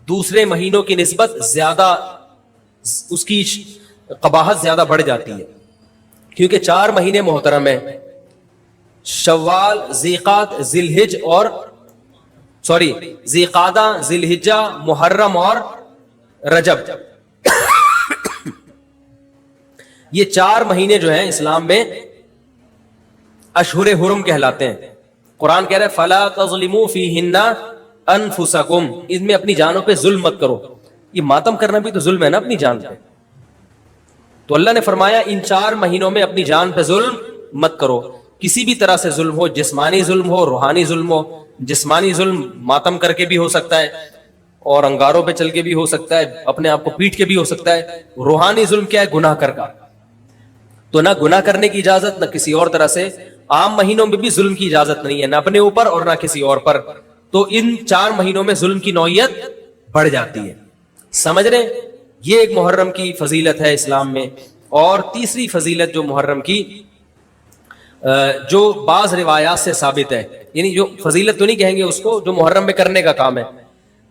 دوسرے مہینوں کی نسبت زیادہ, اس کی قباحت زیادہ بڑھ جاتی ہے, کیونکہ 4 مہینے محترم ہیں, شوال, ذیقات, ذیلحج اور ذیقعدہ, ذیلحجہ, محرم اور رجب. یہ 4 مہینے جو ہیں اسلام میں اشہر حرم کہلاتے ہیں. قرآن کہہ رہا ہے فلا تظلموا فیہن انفسکم, اس میں اپنی جانوں پہ ظلم مت کرو. یہ ماتم کرنا بھی تو ظلم ہے نا اپنی جان پہ. تو اللہ نے فرمایا ان 4 مہینوں میں اپنی جان پہ ظلم مت کرو. کسی بھی طرح سے ظلم ہو, جسمانی ظلم ہو, روحانی ظلم ہو. جسمانی ظلم ماتم کر کے بھی ہو سکتا ہے, اور انگاروں پہ چل کے بھی ہو سکتا ہے, اپنے آپ کو پیٹ کے بھی ہو سکتا ہے. روحانی ظلم کیا ہے؟ گناہ کر کا. تو نہ گناہ کرنے کی اجازت, نہ کسی اور طرح سے. عام مہینوں میں بھی ظلم کی اجازت نہیں ہے, نہ اپنے اوپر اور نہ کسی اور پر. تو ان 4 مہینوں میں ظلم کی نوعیت بڑھ جاتی ہے. سمجھ رہے ہیں؟ یہ ایک محرم کی فضیلت ہے اسلام میں. اور تیسری فضیلت جو محرم کی, جو بعض روایات سے ثابت ہے, یعنی جو فضیلت تو نہیں کہیں گے اس کو, جو محرم میں کرنے کا کام ہے,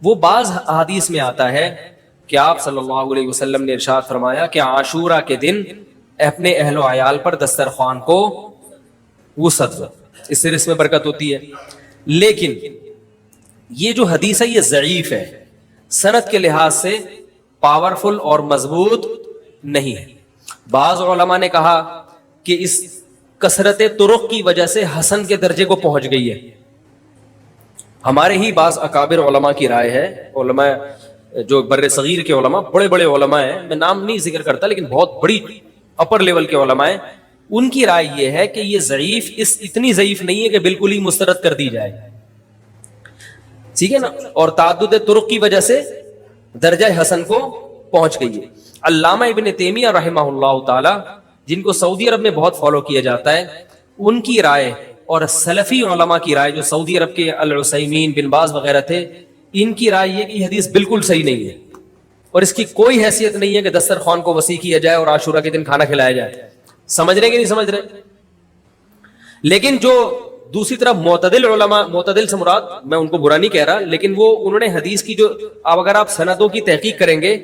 وہ بعض احادیث میں آتا ہے کہ آپ صلی اللہ علیہ وسلم نے ارشاد فرمایا کہ عاشورہ کے دن اپنے اہل و عیال پر دسترخوان کو وسعت دو, اس سے رزق میں برکت ہوتی ہے. لیکن یہ جو حدیث ہے یہ ضعیف ہے, سند کے لحاظ سے پاورفل اور مضبوط نہیں ہے. بعض علماء نے کہا کہ اس کثرت طرق کی وجہ سے حسن کے درجے کو پہنچ گئی ہے. ہمارے ہی بعض اکابر علماء کی رائے ہے, علماء جو بر صغیر کے علماء, بڑے بڑے علماء ہیں, میں نام نہیں ذکر کرتا لیکن بہت بڑی اپر لیول کے علماء ہیں, ان کی رائے یہ ہے کہ یہ ضعیف اتنی ضعیف نہیں ہے کہ بالکل ہی مسترد کر دی جائے, ٹھیک ہے نا, اور تعدد طرق کی وجہ سے درجہ حسن کو پہنچ گئی ہے. علامہ ابن تیمیہ رحمہ اللہ تعالی, جن کو سعودی عرب میں بہت فالو کیا جاتا ہے, ان کی رائے اور سلفی علماء کی رائے, جو سعودی عرب کے العثیمین, بن باز وغیرہ تھے, ان کی رائے یہ کہ یہ حدیث بالکل صحیح نہیں ہے, اور اس کی کوئی حیثیت نہیں ہے کہ دسترخوان کو وسیع کیا جائے اور عاشورہ کے دن کھانا کھلایا جائے. سمجھ رہے کہ نہیں سمجھ رہے؟ لیکن جو دوسری طرف معتدل علماء, معتدل سے مراد میں ان کو برا نہیں کہہ رہا, لیکن وہ انہوں نے حدیث کی جو, اب اگر آپ سندوں کی تحقیق کریں گے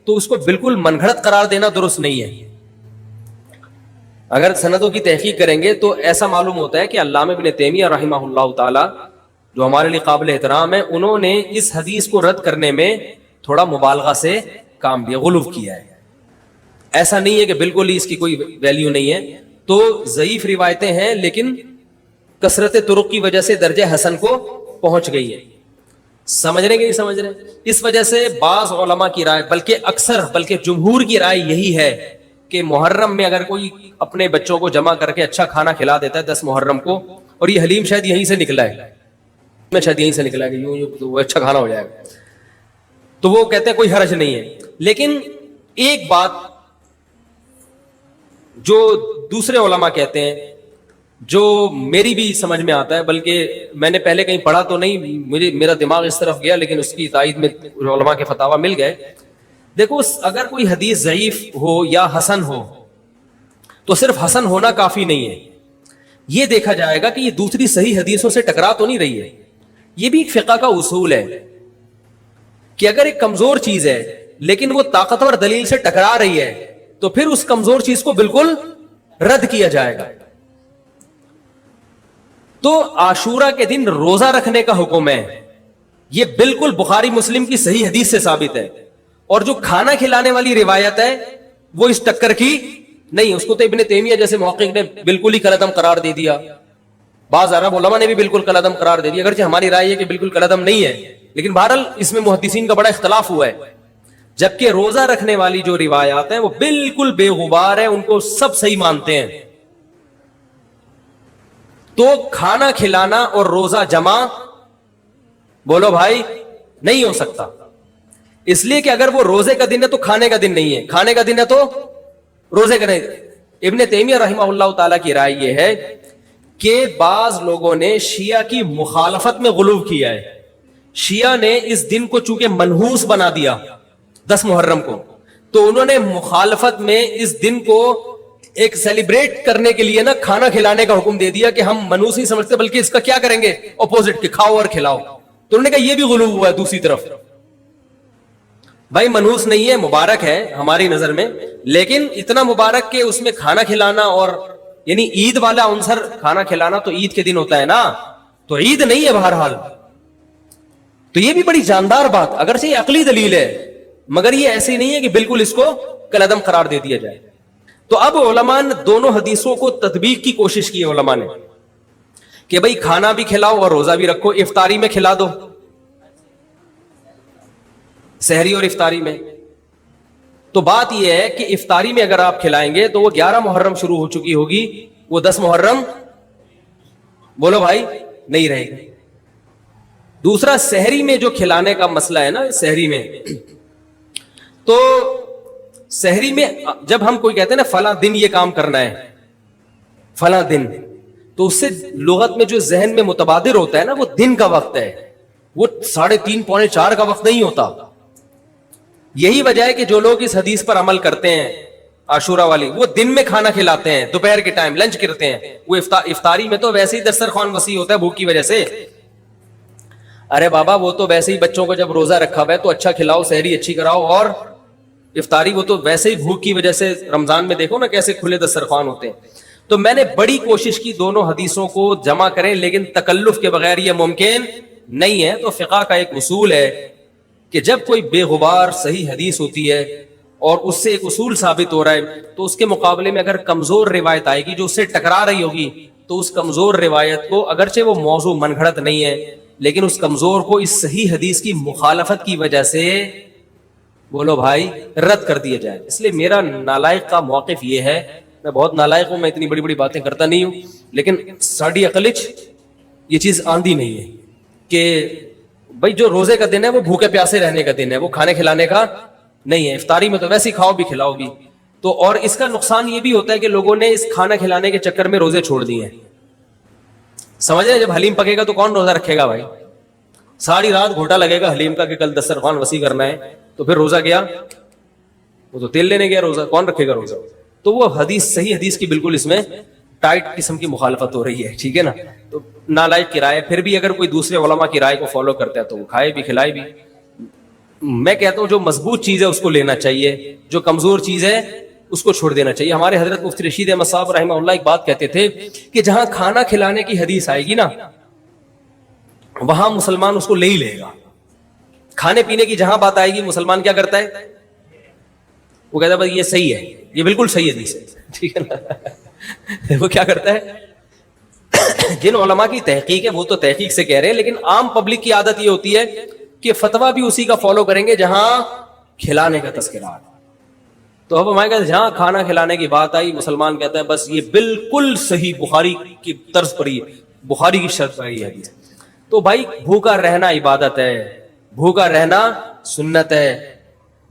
تو اس کو بالکل من گھڑت قرار دینا درست نہیں ہے. اگر سندوں کی تحقیق کریں گے تو ایسا معلوم ہوتا ہے کہ علامہ ابن تیمیہ رحمہ اللہ تعالی, جو ہمارے لیے قابل احترام ہے, انہوں نے اس حدیث کو رد کرنے میں تھوڑا مبالغہ سے کام لیا, غلو کیا ہے. ایسا نہیں ہے کہ بالکل ہی اس کی کوئی ویلیو نہیں ہے. تو ضعیف روایتیں ہیں لیکن کثرت طرق کی وجہ سے درجہ حسن کو پہنچ گئی ہے. سمجھ رہے کہ نہیں سمجھ رہے؟ اس وجہ سے بعض علماء کی رائے, بلکہ اکثر, بلکہ جمہور کی رائے یہی ہے کہ محرم میں اگر کوئی اپنے بچوں کو جمع کر کے اچھا کھانا کھلا دیتا ہے 10 محرم کو, اور یہ حلیم شاید یہیں سے نکلا ہے, میں شاید یہیں سے نکلا ہے کہ یوں وہ اچھا کھانا ہو جائے گا, تو وہ کہتے ہیں کوئی حرج نہیں ہے. لیکن ایک بات جو دوسرے علماء کہتے ہیں, جو میری بھی سمجھ میں آتا ہے, بلکہ میں نے پہلے کہیں پڑھا تو نہیں, میرا دماغ اس طرف گیا, لیکن اس کی تائید میں علماء کے فتاوی مل گئے. دیکھو, اگر کوئی حدیث ضعیف ہو یا حسن ہو تو صرف حسن ہونا کافی نہیں ہے, یہ دیکھا جائے گا کہ یہ دوسری صحیح حدیثوں سے ٹکرا تو نہیں رہی ہے. یہ بھی ایک فقہ کا اصول ہے کہ اگر ایک کمزور چیز ہے لیکن وہ طاقتور دلیل سے ٹکرا رہی ہے تو پھر اس کمزور چیز کو بالکل رد کیا جائے گا. تو عاشورہ کے دن روزہ رکھنے کا حکم ہے, یہ بالکل بخاری مسلم کی صحیح حدیث سے ثابت ہے. اور جو کھانا کھلانے والی روایت ہے وہ اس ٹکر کی نہیں, اس کو تو ابن تیمیہ جیسے محقق نے بالکل ہی کالعدم قرار دے دیا, بعض عرب علماء نے بھی بالکل کالعدم قرار دے دیا, اگرچہ ہماری رائے ہے کہ بالکل کالعدم نہیں ہے, لیکن بہرحال اس میں محدثین کا بڑا اختلاف ہوا ہے. جبکہ روزہ رکھنے والی جو روایات ہیں وہ بالکل بے غبار ہے, ان کو سب صحیح مانتے ہیں. تو کھانا کھلانا اور روزہ جمع, بولو بھائی, نہیں ہو سکتا. اس لیے کہ اگر وہ روزے کا دن ہے تو کھانے کا دن نہیں ہے, کھانے کا دن ہے تو روزے کا نہیں. ابن تیمیہ رحمہ اللہ تعالیٰ کی رائے یہ ہے کہ بعض لوگوں نے شیعہ کی مخالفت میں غلو کیا ہے. شیعہ نے اس دن کو چونکہ منحوس بنا دیا 10 محرم کو, تو انہوں نے مخالفت میں اس دن کو ایک سیلیبریٹ کرنے کے لیے نا کھانا کھلانے کا حکم دے دیا کہ ہم منحوس نہیں سمجھتے بلکہ اس کا کیا کریں گے اپوزٹ, کہ کھاؤ اور کھلاؤ. تو انہوں نے کہا یہ بھی غلو ہوا ہے دوسری طرف. بھائی منحوس نہیں ہے, مبارک ہے ہماری نظر میں, لیکن اتنا مبارک کہ اس میں کھانا کھلانا اور یعنی عید والا عنصر کھانا کھلانا تو عید کے دن ہوتا ہے نا, تو عید نہیں ہے بہرحال. تو یہ بھی بڑی جاندار بات, اگرچہ یہ عقلی دلیل ہے مگر یہ ایسی نہیں ہے کہ بالکل اس کو کالعدم قرار دے دیا جائے. تو اب علماء نے دونوں حدیثوں کو تطبیق کی کوشش کی ہے علماء نے کہ بھئی کھانا بھی کھلاؤ اور روزہ بھی رکھو, افطاری میں کھلا دو, سحری اور افطاری میں. تو بات یہ ہے کہ افطاری میں اگر آپ کھلائیں گے تو وہ 11 محرم شروع ہو چکی ہوگی, وہ 10 محرم بولو بھائی نہیں رہے گی. دوسرا سحری میں جو کھلانے کا مسئلہ ہے نا, سحری میں تو سحری میں جب ہم کوئی کہتے ہیں نا فلاں دن یہ کام کرنا ہے فلاں دن, تو اس سے لغت میں جو ذہن میں متبادر ہوتا ہے نا وہ دن کا وقت ہے, وہ 3:30 پونے 4 کا وقت نہیں ہوتا. یہی وجہ ہے کہ جو لوگ اس حدیث پر عمل کرتے ہیں عاشورہ والی, وہ دن میں کھانا کھلاتے ہیں, دوپہر کے ٹائم لنچ کرتے ہیں. وہ افطاری میں تو ویسے ہی دسترخوان وسیع ہوتا ہے بھوک کی وجہ سے. ارے بابا وہ تو ویسے ہی بچوں کو جب روزہ رکھا ہوا ہے تو اچھا کھلاؤ, سحری اچھی کراؤ, اور افطاری وہ تو ویسے ہی بھوک کی وجہ سے. رمضان میں دیکھو نا کیسے کھلے دسترخوان ہوتے ہیں. تو میں نے بڑی کوشش کی دونوں حدیثوں کو جمع کریں, لیکن تکلف کے بغیر یہ ممکن نہیں ہے. تو فقہ کا ایک اصول ہے کہ جب کوئی بے غبار صحیح حدیث ہوتی ہے اور اس سے ایک اصول ثابت ہو رہا ہے, تو اس کے مقابلے میں اگر کمزور روایت آئے گی جو اس سے ٹکرا رہی ہوگی, تو اس کمزور روایت کو, اگرچہ وہ موضوع من گھڑت نہیں ہے, لیکن اس کمزور کو اس صحیح حدیث کی مخالفت کی وجہ سے بولو بھائی رد کر دیا جائے. اس لیے میرا نالائق کا موقف یہ ہے, میں بہت نالائق ہوں, میں اتنی بڑی بڑی باتیں کرتا نہیں ہوں, لیکن ساڑی عقلچ یہ چیز آندھی نہیں ہے کہ بھائی جو روزے کا دن ہے وہ بھوکے پیاسے رہنے کا دن ہے, وہ کھانے کھلانے کا نہیں ہے. افطاری میں تو ویسے ہی کھاؤ بھی کھلاؤ بھی. تو اور اس کا نقصان یہ بھی ہوتا ہے کہ لوگوں نے اس کھانا کھلانے کے چکر میں روزے چھوڑ دیے ہیں. سمجھ رہے ہیں, جب حلیم پکے گا تو کون روزہ رکھے گا بھائی؟ ساری رات گھوٹا لگے گا حلیم کا کہ کل دسترخوان وسیع کرنا ہے, تو پھر روزہ گیا, وہ تو تیل لینے گیا, روزہ کون رکھے گا روزہ؟ تو وہ حدیث صحیح حدیث کی بالکل اس میں ٹائٹ قسم کی مخالفت ہو رہی ہے, ٹھیک ہے نا. تو نالائق کی رائے, پھر بھی اگر کوئی دوسرے علماء کی رائے کو فالو کرتا ہے تو وہ کھائے بھی کھلائے بھی. میں کہتا ہوں جو مضبوط چیز ہے اس کو لینا چاہیے, جو کمزور چیز ہے اس کو چھوڑ دینا چاہیے. ہمارے حضرت مفتی رشید احمد صاحب رحمہ اللہ ایک بات کہتے تھے کہ جہاں کھانا کھلانے کی حدیث آئے گی نا وہاں مسلمان اس کو لے ہی لے گا. کھانے پینے کی جہاں بات آئے گی مسلمان کیا کرتا ہے, وہ کہتا ہے بس یہ صحیح ہے, یہ بالکل صحیح حدیث ہے, ٹھیک ہے نا. وہ کیا کرتا ہے, جن علماء کی تحقیق ہے وہ تو تحقیق سے کہہ رہے ہیں, لیکن عام پبلک کی عادت یہ ہوتی ہے کہ فتویٰ بھی اسی کا فالو کریں گے جہاں کھلانے کا تذکرہ ہے. تو اب ہمارے کہتے ہیں جہاں کھانا کھلانے کی بات آئی مسلمان کہتا ہے بس یہ بالکل صحیح بخاری کی طرز پر ہی, بخاری کی شرط پر ہی ہے. تو بھائی بھوکا رہنا عبادت ہے, بھوکا رہنا سنت ہے.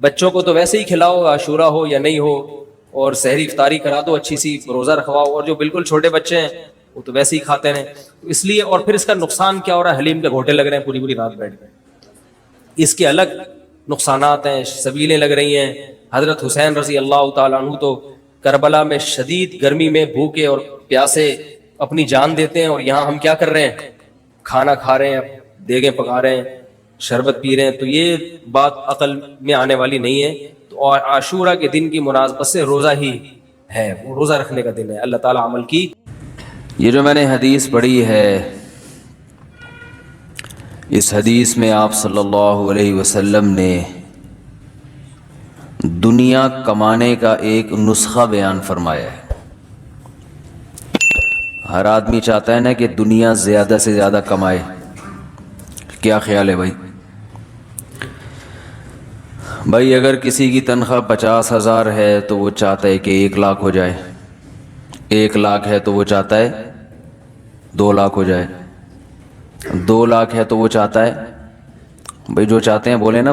بچوں کو تو ویسے ہی کھلاؤ عاشورہ ہو یا نہیں ہو, اور سحری افطاری کرا دو, اچھی سی روزہ رکھواؤ, اور جو بالکل چھوٹے بچے ہیں وہ تو ویسے ہی کھاتے ہیں. اس لیے, اور پھر اس کا نقصان کیا ہو رہا ہے, حلیم کے گھوٹے لگ رہے ہیں پوری پوری رات بیٹھ گئے, اس کے الگ نقصانات ہیں, سبیلیں لگ رہی ہیں. حضرت حسین رضی اللہ تعالیٰ عنہ تو کربلا میں شدید گرمی میں بھوکے اور پیاسے اپنی جان دیتے ہیں, اور یہاں ہم کیا کر رہے ہیں, کھانا کھا رہے ہیں, دیگیں پکا رہے ہیں, شربت پی رہے ہیں. تو یہ بات عقل میں آنے والی نہیں ہے. تو اور عاشورہ کے دن کی مناسبت سے روزہ ہی ہے, وہ روزہ رکھنے کا دن ہے. اللہ تعالیٰ عمل کی. یہ جو میں نے حدیث پڑھی ہے, اس حدیث میں آپ صلی اللہ علیہ وسلم نے دنیا کمانے کا ایک نسخہ بیان فرمایا ہے. ہر آدمی چاہتا ہے نا کہ دنیا زیادہ سے زیادہ کمائے. کیا خیال ہے بھائی؟ بھائی اگر کسی کی تنخواہ 50,000 ہے تو وہ چاہتا ہے کہ 1 لاکھ ہو جائے, 1 لاکھ ہے تو وہ چاہتا ہے 2 لاکھ ہو جائے, 2 لاکھ ہے تو وہ چاہتا ہے, بھائی جو چاہتے ہیں بولے نا,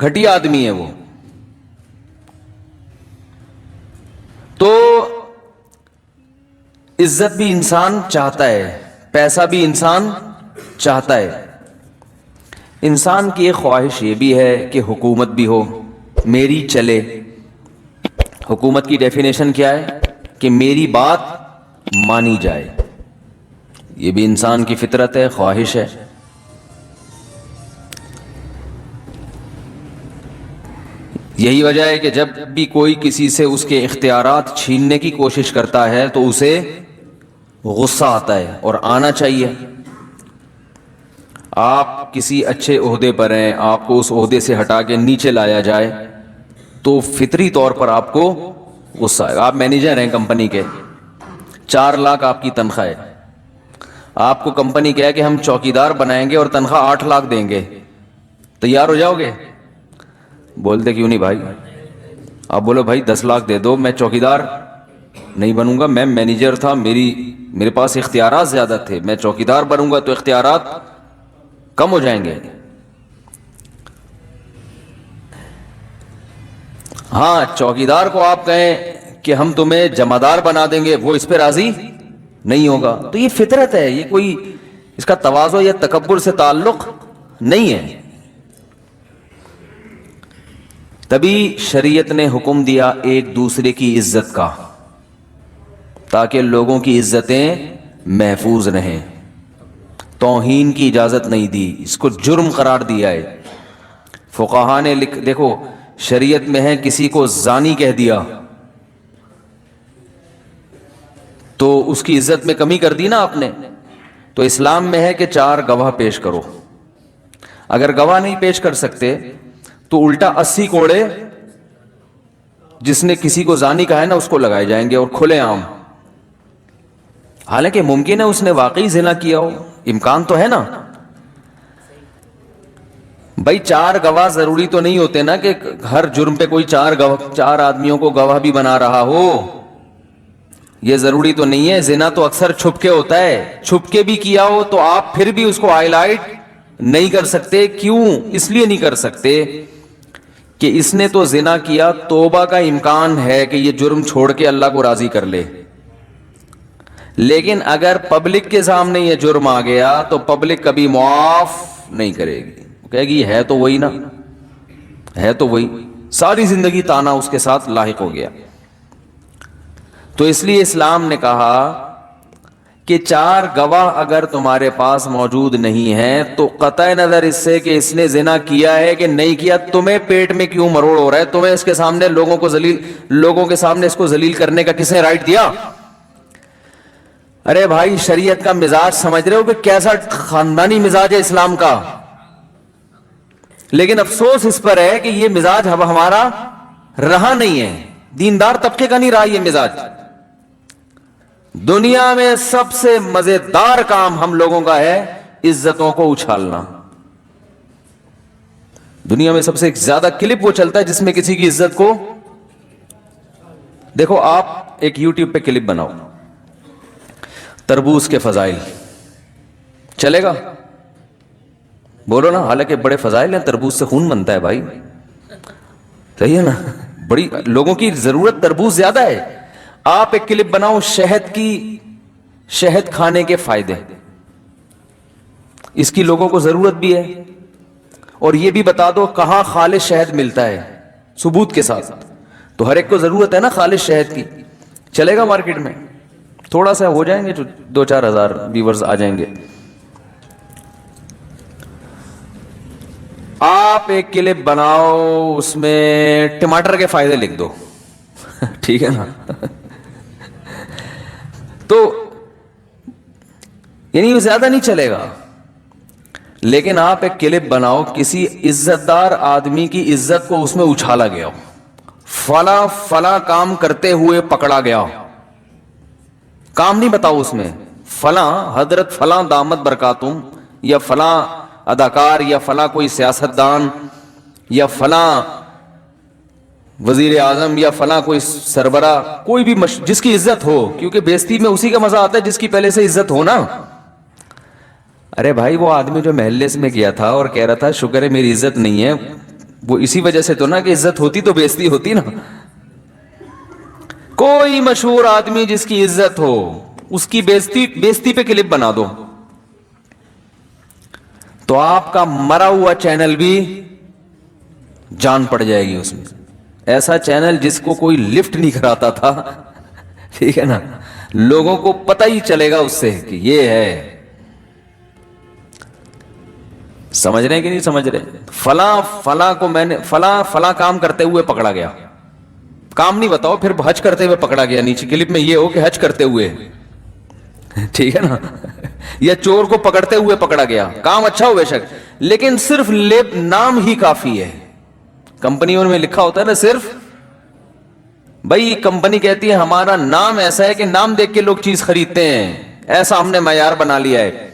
گھٹیا آدمی ہے وہ. تو عزت بھی انسان چاہتا ہے, پیسہ بھی انسان چاہتا ہے. انسان کی ایک خواہش یہ بھی ہے کہ حکومت بھی ہو, میری چلے. حکومت کی ڈیفینیشن کیا ہے؟ کہ میری بات مانی جائے. یہ بھی انسان کی فطرت ہے, خواہش ہے. یہی وجہ ہے کہ جب بھی کوئی کسی سے اس کے اختیارات چھیننے کی کوشش کرتا ہے تو اسے غصہ آتا ہے, اور آنا چاہیے. آپ کسی اچھے عہدے پر ہیں, آپ کو اس عہدے سے ہٹا کے نیچے لایا جائے تو فطری طور پر آپ کو غصہ آئے. آپ مینیجر ہیں کمپنی کے, 4 لاکھ آپ کی تنخواہ ہے. آپ کو کمپنی کہے کہ ہم چوکیدار بنائیں گے اور تنخواہ 8 لاکھ دیں گے, تیار ہو جاؤ گے؟ بولتے کیوں نہیں بھائی. آپ بولو بھائی 10 لاکھ دے دو, میں چوکیدار نہیں بنوں گا, میں مینیجر تھا, میرے پاس اختیارات زیادہ تھے, میں چوکیدار بنوں گا تو اختیارات کم ہو جائیں گے. ہاں, چوکیدار کو آپ کہیں کہ ہم تمہیں جمعدار بنا دیں گے, وہ اس پہ راضی نہیں ہوگا. تو یہ فطرت ہے, یہ کوئی اس کا تواضع یا تکبر سے تعلق نہیں ہے. تبھی شریعت نے حکم دیا ایک دوسرے کی عزت کا, تاکہ لوگوں کی عزتیں محفوظ رہیں. توہین کی اجازت نہیں دی, اس کو جرم قرار دیا ہے. فقہا نے دیکھو شریعت میں ہے کسی کو زانی کہہ دیا تو اس کی عزت میں کمی کر دی نا آپ نے. تو اسلام میں ہے کہ 4 گواہ پیش کرو. اگر گواہ نہیں پیش کر سکتے تو الٹا 80 کوڑے جس نے کسی کو زانی کہا ہے نا اس کو لگائے جائیں گے, اور کھلے عام. حالانکہ ممکن ہے اس نے واقعی زنا کیا ہو, امکان تو ہے نا. بھائی 4 گواہ ضروری تو نہیں ہوتے نا کہ ہر جرم پہ کوئی 4 آدمیوں کو گواہ بھی بنا رہا ہو. یہ ضروری تو نہیں ہے. زنا تو اکثر چھپ کے ہوتا ہے, چھپ کے بھی کیا ہو تو آپ پھر بھی اس کو ہائی لائٹ نہیں کر سکتے. کیوں؟ اس لیے نہیں کر سکتے کہ اس نے تو زنا کیا, توبہ کا امکان ہے کہ یہ جرم چھوڑ کے اللہ کو راضی کر لے. لیکن اگر پبلک کے سامنے یہ جرم آ گیا تو پبلک کبھی معاف نہیں کرے گی, کہے گی ہے تو وہی نا, ہے تو وہی, ساری زندگی تانا اس کے ساتھ لاحق ہو گیا. تو اس لیے اسلام نے کہا کہ 4 گواہ اگر تمہارے پاس موجود نہیں ہیں تو قطع نظر اس سے کہ اس نے زنا کیا ہے کہ نہیں کیا, تمہیں پیٹ میں کیوں مروڑ ہو رہا ہے, تمہیں اس کے سامنے لوگوں کے سامنے اس کو ذلیل کرنے کا کس نے رائٹ دیا؟ ارے بھائی شریعت کا مزاج سمجھ رہے ہو کہ کیسا خاندانی مزاج ہے اسلام کا. لیکن افسوس اس پر ہے کہ یہ مزاج اب ہمارا رہا نہیں ہے, دیندار طبقے کا نہیں رہا یہ مزاج. دنیا میں سب سے مزیدار کام ہم لوگوں کا ہے عزتوں کو اچھالنا. دنیا میں سب سے زیادہ کلپ وہ چلتا ہے جس میں کسی کی عزت کو, دیکھو آپ ایک یوٹیوب پہ کلپ بناؤ تربوز کے فضائل, چلے گا؟ بولو نا. حالانکہ بڑے فضائل ہیں, تربوز سے خون بنتا ہے بھائی, صحیح ہے نا, بڑی لوگوں کی ضرورت تربوز زیادہ ہے. آپ ایک کلپ بناؤ شہد کھانے کے فائدے, اس کی لوگوں کو ضرورت بھی ہے, اور یہ بھی بتا دو کہاں خالص شہد ملتا ہے ثبوت کے ساتھ. تو ہر ایک کو ضرورت ہے نا خالص شہد کی. چلے گا مارکیٹ میں؟ تھوڑا سا ہو جائیں گے, 2-4 ہزار ویورز آ جائیں گے. آپ ایک کلپ بناؤ, اس میں ٹماٹر کے فائدے لکھ دو, ٹھیک ہے نا, تو یعنی وہ زیادہ نہیں چلے گا. لیکن آپ ایک کلپ بناؤ کسی عزت دار آدمی کی عزت کو اس میں اچھالا گیا ہو, فلاں کام کرتے ہوئے پکڑا گیا, کام نہیں بتاؤ اس میں, فلاں حضرت فلاں دامت برکاتہم, یا فلاں اداکار, یا فلاں کوئی سیاستدان, یا فلاں وزیر اعظم, یا فلاں کوئی سربراہ, کوئی بھی جس کی عزت ہو, کیونکہ بےزتی میں اسی کا مزہ آتا ہے جس کی پہلے سے عزت ہو نا. ارے بھائی وہ آدمی جو محلے میں گیا تھا اور کہہ رہا تھا شکر ہے میری عزت نہیں ہے, وہ اسی وجہ سے تو نا کہ عزت ہوتی تو بےزتی ہوتی نا. کوئی مشہور آدمی جس کی عزت ہو اس کی بےزتی پہ کلپ بنا دو تو آپ کا مرا ہوا چینل بھی جان پڑ جائے گی اس میں. ایسا چینل جس کو کوئی لفٹ نہیں کراتا تھا, ٹھیک ہے نا, لوگوں کو پتہ ہی چلے گا اس سے کہ یہ ہے. سمجھ رہے ہیں کہ نہیں سمجھ رہے؟ فلاں کو میں نے فلاں کام کرتے ہوئے پکڑا گیا, کام نہیں بتاؤ, پھر حج کرتے ہوئے پکڑا گیا, نیچے کلپ میں یہ ہو کہ حج کرتے ہوئے, ٹھیک ہے نا, یا چور کو پکڑتے ہوئے پکڑا گیا. کام اچھا ہو بے شک, لیکن صرف نام ہی کافی ہے. کمپنیوں میں لکھا ہوتا ہے نا صرف, بھائی کمپنی کہتی ہے ہمارا نام ایسا ہے کہ نام دیکھ کے لوگ چیز خریدتے ہیں, ایسا ہم نے معیار بنا لیا ہے.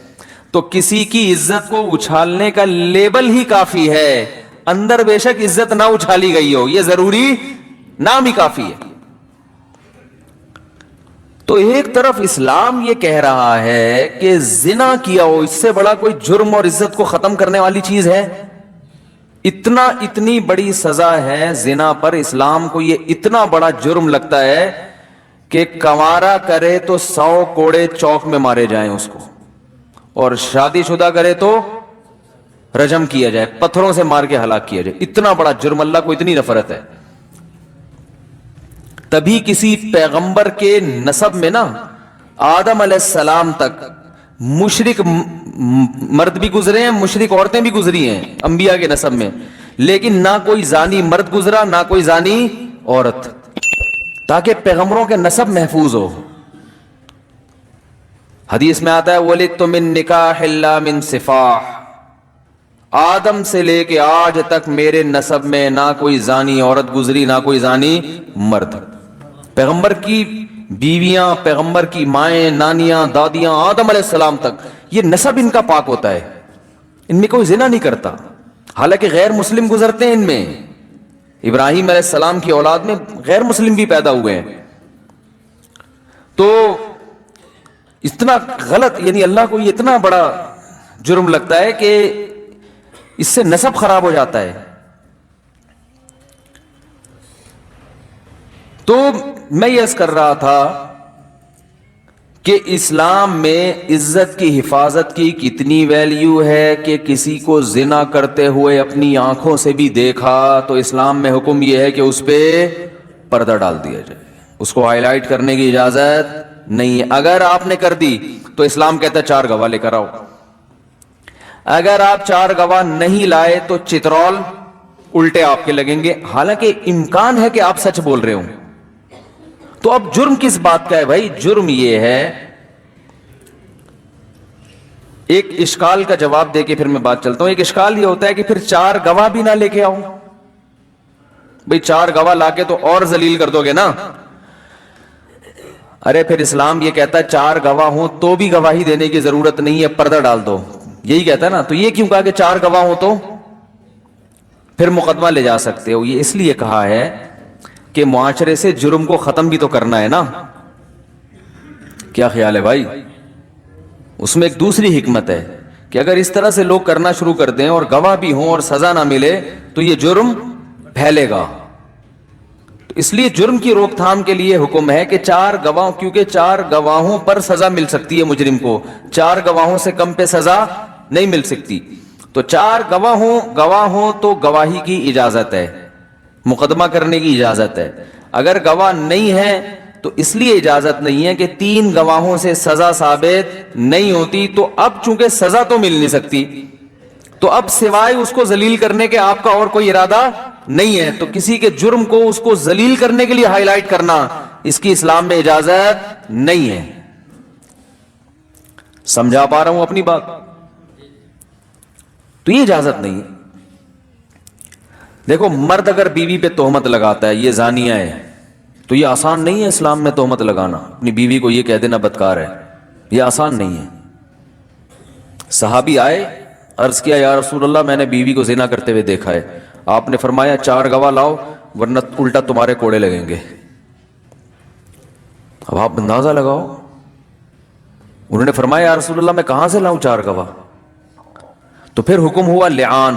تو کسی کی عزت کو اچھالنے کا لیبل ہی کافی ہے, اندر بے شک عزت نہ اچھالی گئی ہو, یہ ضروری نام ہی کافی ہے. تو ایک طرف اسلام یہ کہہ رہا ہے کہ زنا کیا ہو, اس سے بڑا کوئی جرم اور عزت کو ختم کرنے والی چیز ہے؟ اتنی بڑی سزا ہے زنا پر, اسلام کو یہ اتنا بڑا جرم لگتا ہے کہ کنوارا کرے تو 100 کوڑے چوک میں مارے جائیں اس کو, اور شادی شدہ کرے تو رجم کیا جائے, پتھروں سے مار کے ہلاک کیا جائے. اتنا بڑا جرم, اللہ کو اتنی نفرت ہے. تبھی کسی پیغمبر کے نسب میں نا آدم علیہ السلام تک مشرک مرد بھی گزرے ہیں, مشرک عورتیں بھی گزری ہیں انبیاء کے نسب میں, لیکن نہ کوئی زانی مرد گزرا نہ کوئی زانی عورت, تاکہ پیغمبروں کے نسب محفوظ ہو. حدیث میں آتا ہے وَلِدْتُ مِن نِكَاحٍ لَا مِن صِفَاحٍ, آدم سے لے کے آج تک میرے نسب میں نہ کوئی زانی عورت گزری نہ کوئی زانی مرد. پیغمبر کی بیویاں, پیغمبر کی مائیں, نانیاں, دادیاں, آدم علیہ السلام تک, یہ نسب ان کا پاک ہوتا ہے, ان میں کوئی زنا نہیں کرتا. حالانکہ غیر مسلم گزرتے ہیں ان میں, ابراہیم علیہ السلام کی اولاد میں غیر مسلم بھی پیدا ہوئے ہیں. تو اتنا غلط, یعنی اللہ کو یہ اتنا بڑا جرم لگتا ہے کہ اس سے نسب خراب ہو جاتا ہے. تو میں یہ عرض کر رہا تھا کہ اسلام میں عزت کی حفاظت کی کتنی ویلیو ہے کہ کسی کو زنا کرتے ہوئے اپنی آنکھوں سے بھی دیکھا تو اسلام میں حکم یہ ہے کہ اس پہ پردہ ڈال دیا جائے, اس کو ہائی لائٹ کرنے کی اجازت نہیں ہے. اگر آپ نے کر دی تو اسلام کہتا ہے 4 گواہ لے کر آؤ. اگر آپ 4 گواہ نہیں لائے تو چترول الٹے آپ کے لگیں گے, حالانکہ امکان ہے کہ آپ سچ بول رہے ہوں. تو اب جرم کس بات کا ہے بھائی؟ جرم یہ ہے, ایک اشکال کا جواب دے کے پھر میں بات چلتا ہوں. ایک اشکال یہ ہوتا ہے کہ پھر 4 گواہ بھی نہ لے کے آؤ. بھئی 4 گواہ لا کے تو اور ذلیل کر دو گے نا. ارے پھر اسلام یہ کہتا ہے 4 گواہ ہوں تو بھی گواہی دینے کی ضرورت نہیں ہے, پردہ ڈال دو, یہی کہتا ہے نا. تو یہ کیوں کہا کہ 4 گواہ ہوں تو پھر مقدمہ لے جا سکتے ہو؟ یہ اس لیے کہا ہے کہ معاشرے سے جرم کو ختم بھی تو کرنا ہے نا. کیا خیال ہے بھائی؟ اس میں ایک دوسری حکمت ہے کہ اگر اس طرح سے لوگ کرنا شروع کر دیں اور گواہ بھی ہوں اور سزا نہ ملے تو یہ جرم پھیلے گا. تو اس لیے جرم کی روک تھام کے لیے حکم ہے کہ 4 گواہ, کیونکہ 4 گواہوں پر سزا مل سکتی ہے مجرم کو, 4 گواہوں سے کم پہ سزا نہیں مل سکتی. تو 4 گواہ ہوں تو گواہی کی اجازت ہے, مقدمہ کرنے کی اجازت ہے. اگر گواہ نہیں ہے تو اس لیے اجازت نہیں ہے کہ 3 گواہوں سے سزا ثابت نہیں ہوتی. تو اب چونکہ سزا تو مل نہیں سکتی تو اب سوائے اس کو ذلیل کرنے کے آپ کا اور کوئی ارادہ نہیں ہے. تو کسی کے جرم کو اس کو ذلیل کرنے کے لیے ہائی لائٹ کرنا, اس کی اسلام میں اجازت نہیں ہے. سمجھا پا رہا ہوں اپنی بات؟ تو یہ اجازت نہیں ہے. دیکھو مرد اگر بیوی پہ تہمت لگاتا ہے یہ زانیہ ہے, تو یہ آسان نہیں ہے اسلام میں تہمت لگانا, اپنی بیوی کو یہ کہہ دینا بدکار ہے, یہ آسان نہیں ہے. صحابی آئے, عرض کیا یا رسول اللہ میں نے بیوی کو زنا کرتے ہوئے دیکھا ہے. آپ نے فرمایا 4 گواہ لاؤ ورنہ الٹا تمہارے کوڑے لگیں گے. اب آپ اندازہ لگاؤ, انہوں نے فرمایا یا رسول اللہ میں کہاں سے لاؤں 4 گواہ؟ تو پھر حکم ہوا لعان,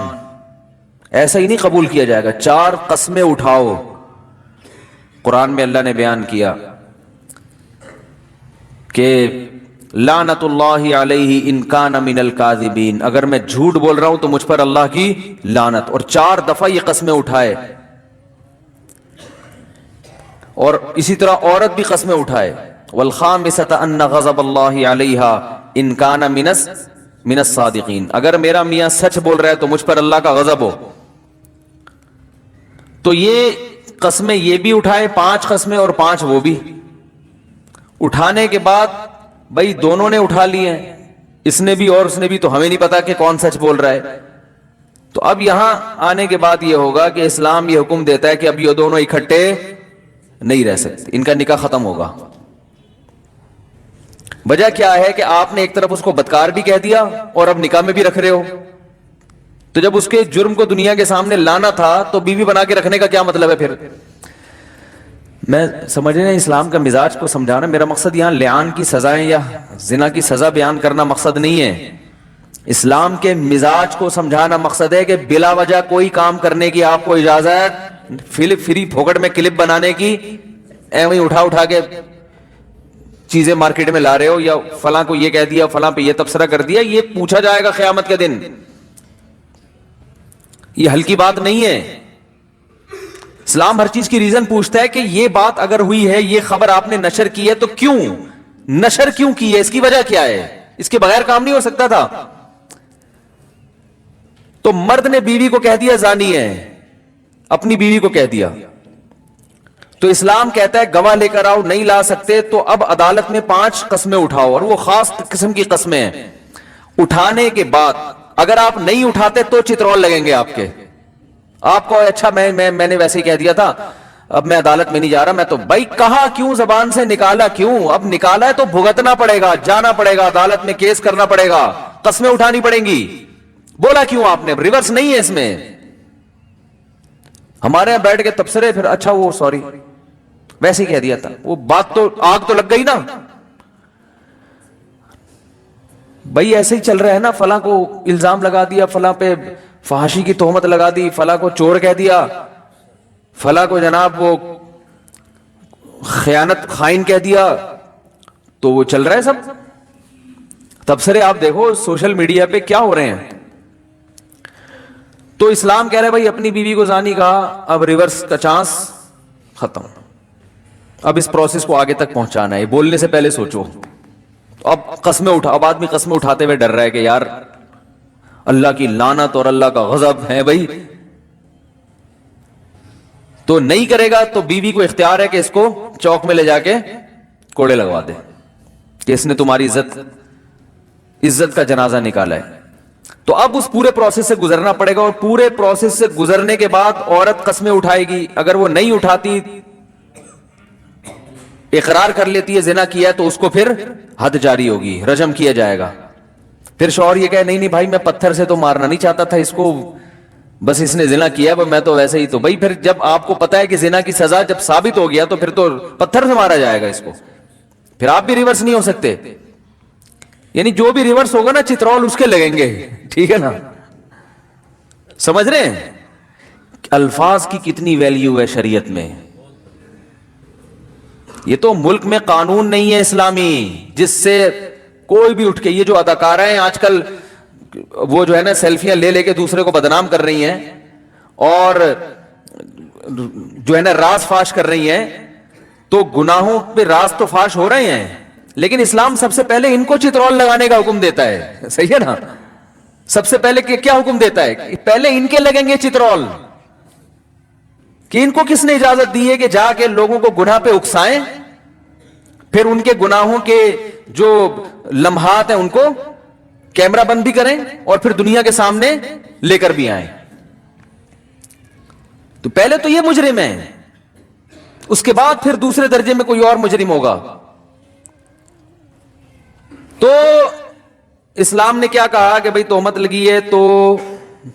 ایسا ہی نہیں قبول کیا جائے گا. 4 قسمیں اٹھاؤ. قرآن میں اللہ نے بیان کیا کہ لعنت اللہ علیہ ان کان من الکاذبین، اگر میں جھوٹ بول رہا ہوں تو مجھ پر اللہ کی لعنت. اور 4 دفعہ یہ قسمیں اٹھائے. اور اسی طرح عورت بھی قسمیں اٹھائے. والخامسۃ ان غضب اللہ علیہا ان کان من الصادقین، اگر میرا میاں سچ بول رہا ہے تو مجھ پر اللہ کا غضب ہو. تو یہ قسمیں یہ بھی اٹھائے 5 قسمیں اور 5 وہ بھی. اٹھانے کے بعد بھائی دونوں نے اٹھا لیے ہیں، اس نے بھی اور اس نے بھی، تو ہمیں نہیں پتا کہ کون سچ بول رہا ہے. تو اب یہاں آنے کے بعد یہ ہوگا کہ اسلام یہ حکم دیتا ہے کہ اب یہ دونوں اکٹھے نہیں رہ سکتے، ان کا نکاح ختم ہوگا. وجہ کیا ہے کہ آپ نے ایک طرف اس کو بدکار بھی کہہ دیا اور اب نکاح میں بھی رکھ رہے ہو. تو جب اس کے جرم کو دنیا کے سامنے لانا تھا تو بیوی بنا کے رکھنے کا کیا مطلب ہے پھر؟ میں سمجھنے اسلام کا مزاج کو سمجھانا، میرا مقصد یہاں لعان کی سزائیں یا زنا کی سزا بیان کرنا مقصد نہیں ہے. اسلام کے مزاج کو سمجھانا مقصد ہے کہ بلا وجہ کوئی کام کرنے کی آپ کو اجازت، فری پھوکٹ میں کلپ بنانے کی، ایویں اٹھا کے چیزیں مارکیٹ میں لا رہے ہو، یا فلاں کو یہ کہہ دیا، فلاں پہ یہ تبصرہ کر دیا، یہ پوچھا جائے گا قیامت کے دن. یہ ہلکی بات نہیں ہے. اسلام ہر چیز کی ریزن پوچھتا ہے کہ یہ بات اگر ہوئی ہے، یہ خبر آپ نے نشر کی ہے تو کیوں نشر کیوں کی ہے، اس کی وجہ کیا ہے؟ اس کے بغیر کام نہیں ہو سکتا تھا. تو مرد نے بیوی کو کہہ دیا زانی ہے، اپنی بیوی کو کہہ دیا، تو اسلام کہتا ہے گواہ لے کر آؤ. نہیں لا سکتے تو اب عدالت میں 5 قسمیں اٹھاؤ، اور وہ خاص قسم کی قسمیں ہیں. اٹھانے کے بعد اگر آپ نہیں اٹھاتے تو چترول لگیں گے آپ کے. آپ کو اچھا میں نے ویسے ہی کہہ دیا تھا، اب میں عدالت میں نہیں جا رہا. میں تو بھائی کہا کیوں، زبان سے نکالا کیوں؟ اب نکالا ہے تو بھگتنا پڑے گا، جانا پڑے گا، عدالت میں کیس کرنا پڑے گا، قسمیں اٹھانی پڑیں گی. بولا کیوں آپ نے؟ ریورس نہیں ہے اس میں. ہمارے یہاں بیٹھ کے تبصرے، پھر اچھا وہ سوری ویسے ہی کہہ دیا تھا. وہ بات تو آگ تو لگ گئی نا بھائی. ایسے ہی چل رہا ہے نا، فلاں کو الزام لگا دیا، فلاں پہ فحاشی کی تہمت لگا دی، فلاں کو چور کہہ دیا، فلاں کو جناب وہ خیانت خائن کہہ دیا، تو وہ چل رہا ہے سب تبصرے. آپ دیکھو سوشل میڈیا پہ کیا ہو رہے ہیں. تو اسلام کہہ رہا ہے بھائی اپنی بیوی کو زانی کہا، اب ریورس کا چانس ختم. اب اس پروسیس کو آگے تک پہنچانا ہے، بولنے سے پہلے سوچو. اب قسمیں اٹھا، اب آدمی قسمیں اٹھاتے ہوئے ڈر رہا ہے کہ یار اللہ کی لعنت اور اللہ کا غضب ہے بھائی. تو نہیں کرے گا تو بیوی کو اختیار ہے کہ اس کو چوک میں لے جا کے کوڑے لگوا دے کہ اس نے تمہاری عزت کا جنازہ نکالا ہے. تو اب اس پورے پروسیس سے گزرنا پڑے گا، اور پورے پروسیس سے گزرنے کے بعد عورت قسمیں اٹھائے گی. اگر وہ نہیں اٹھاتی، اقرار کر لیتی ہے زنا کیا ہے، تو اس کو پھر حد جاری ہوگی، رجم کیا جائے گا. پھر شوہر یہ کہے نہیں بھائی میں پتھر سے تو مارنا نہیں چاہتا تھا اس کو، بس اس نے زنا کیا میں تو ویسے ہی. تو بھائی پھر جب آپ کو پتا ہے کہ زنا کی سزا جب ثابت ہو گیا تو پھر تو پتھر سے مارا جائے گا اس کو. پھر آپ بھی ریورس نہیں ہو سکتے. یعنی جو بھی ریورس ہوگا نا چترول اس کے لگیں گے. ٹھیک ہے نا؟ سمجھ رہے ہیں الفاظ کی کتنی ویلیو ہے شریعت میں. یہ تو ملک میں قانون نہیں ہے اسلامی جس سے کوئی بھی اٹھ کے، یہ جو اداکارہ ہیں آج کل وہ جو ہے نا سیلفیاں لے لے کے دوسرے کو بدنام کر رہی ہیں اور جو ہے نا راز فاش کر رہی ہیں، تو گناہوں پہ راز تو فاش ہو رہے ہیں، لیکن اسلام سب سے پہلے ان کو چترول لگانے کا حکم دیتا ہے. صحیح ہے نا؟ سب سے پہلے کیا حکم دیتا ہے؟ پہلے ان کے لگیں گے چترول. کہ ان کو کس نے اجازت دی ہے کہ جا کے لوگوں کو گناہ پہ اکسائیں، پھر ان کے گناہوں کے جو لمحات ہیں ان کو کیمرہ بند بھی کریں اور پھر دنیا کے سامنے لے کر بھی آئیں. تو پہلے تو یہ مجرم ہے، اس کے بعد پھر دوسرے درجے میں کوئی اور مجرم ہوگا. تو اسلام نے کیا کہا کہ بھئی تہمت لگی ہے تو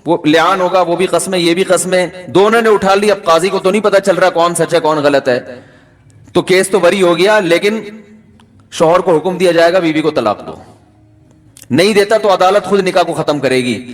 وہ لعان ہوگا، وہ بھی قسمیں یہ بھی قسمیں. دونوں نے اٹھا لی، اب قاضی کو تو نہیں پتا چل رہا کون سچ ہے کون غلط ہے، تو کیس تو بری ہو گیا، لیکن شوہر کو حکم دیا جائے گا بیوی کو طلاق دو. نہیں دیتا تو عدالت خود نکاح کو ختم کرے گی.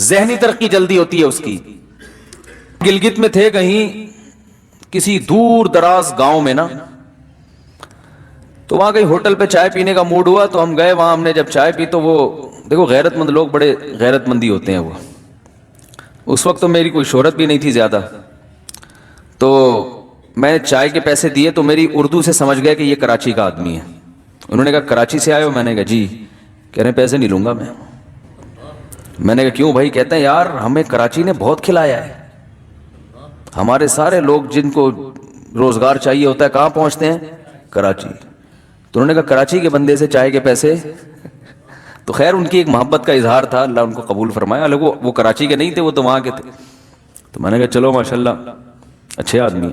ذہنی ترقی جلدی ہوتی ہے اس کی. گلگت میں تھے کہیں کسی دور دراز گاؤں میں نا, تو وہاں کہیں ہوٹل پہ چائے پینے کا موڈ ہوا تو ہم گئے وہاں. ہم نے جب چائے پی تو وہ دیکھو غیرت مند لوگ بڑے غیرت مندی ہوتے ہیں. وہ اس وقت تو میری کوئی شہرت بھی نہیں تھی زیادہ, تو میں نے چائے کے پیسے دیے تو میری اردو سے سمجھ گئے کہ یہ کراچی کا آدمی ہے. انہوں نے کہا کراچی سے آئے ہو؟ میں نے کہا جی. کہہ رہے ہیں پیسے نہیں لوں گا میں. میں نے کہا کیوں بھائی؟ کہتے ہیں یار ہمیں کراچی نے بہت کھلایا ہے, ہمارے سارے لوگ جن کو روزگار چاہیے ہوتا ہے کہاں پہنچتے ہیں؟ کراچی. تو انہوں نے کہا کراچی کے بندے سے چائے کے پیسے. تو خیر ان کی ایک محبت کا اظہار تھا, اللہ ان کو قبول فرمایا. الگ وہ کراچی کے نہیں تھے, وہ تو وہاں کے تھے. تو میں نے کہا چلو ماشاءاللہ اچھے آدمی.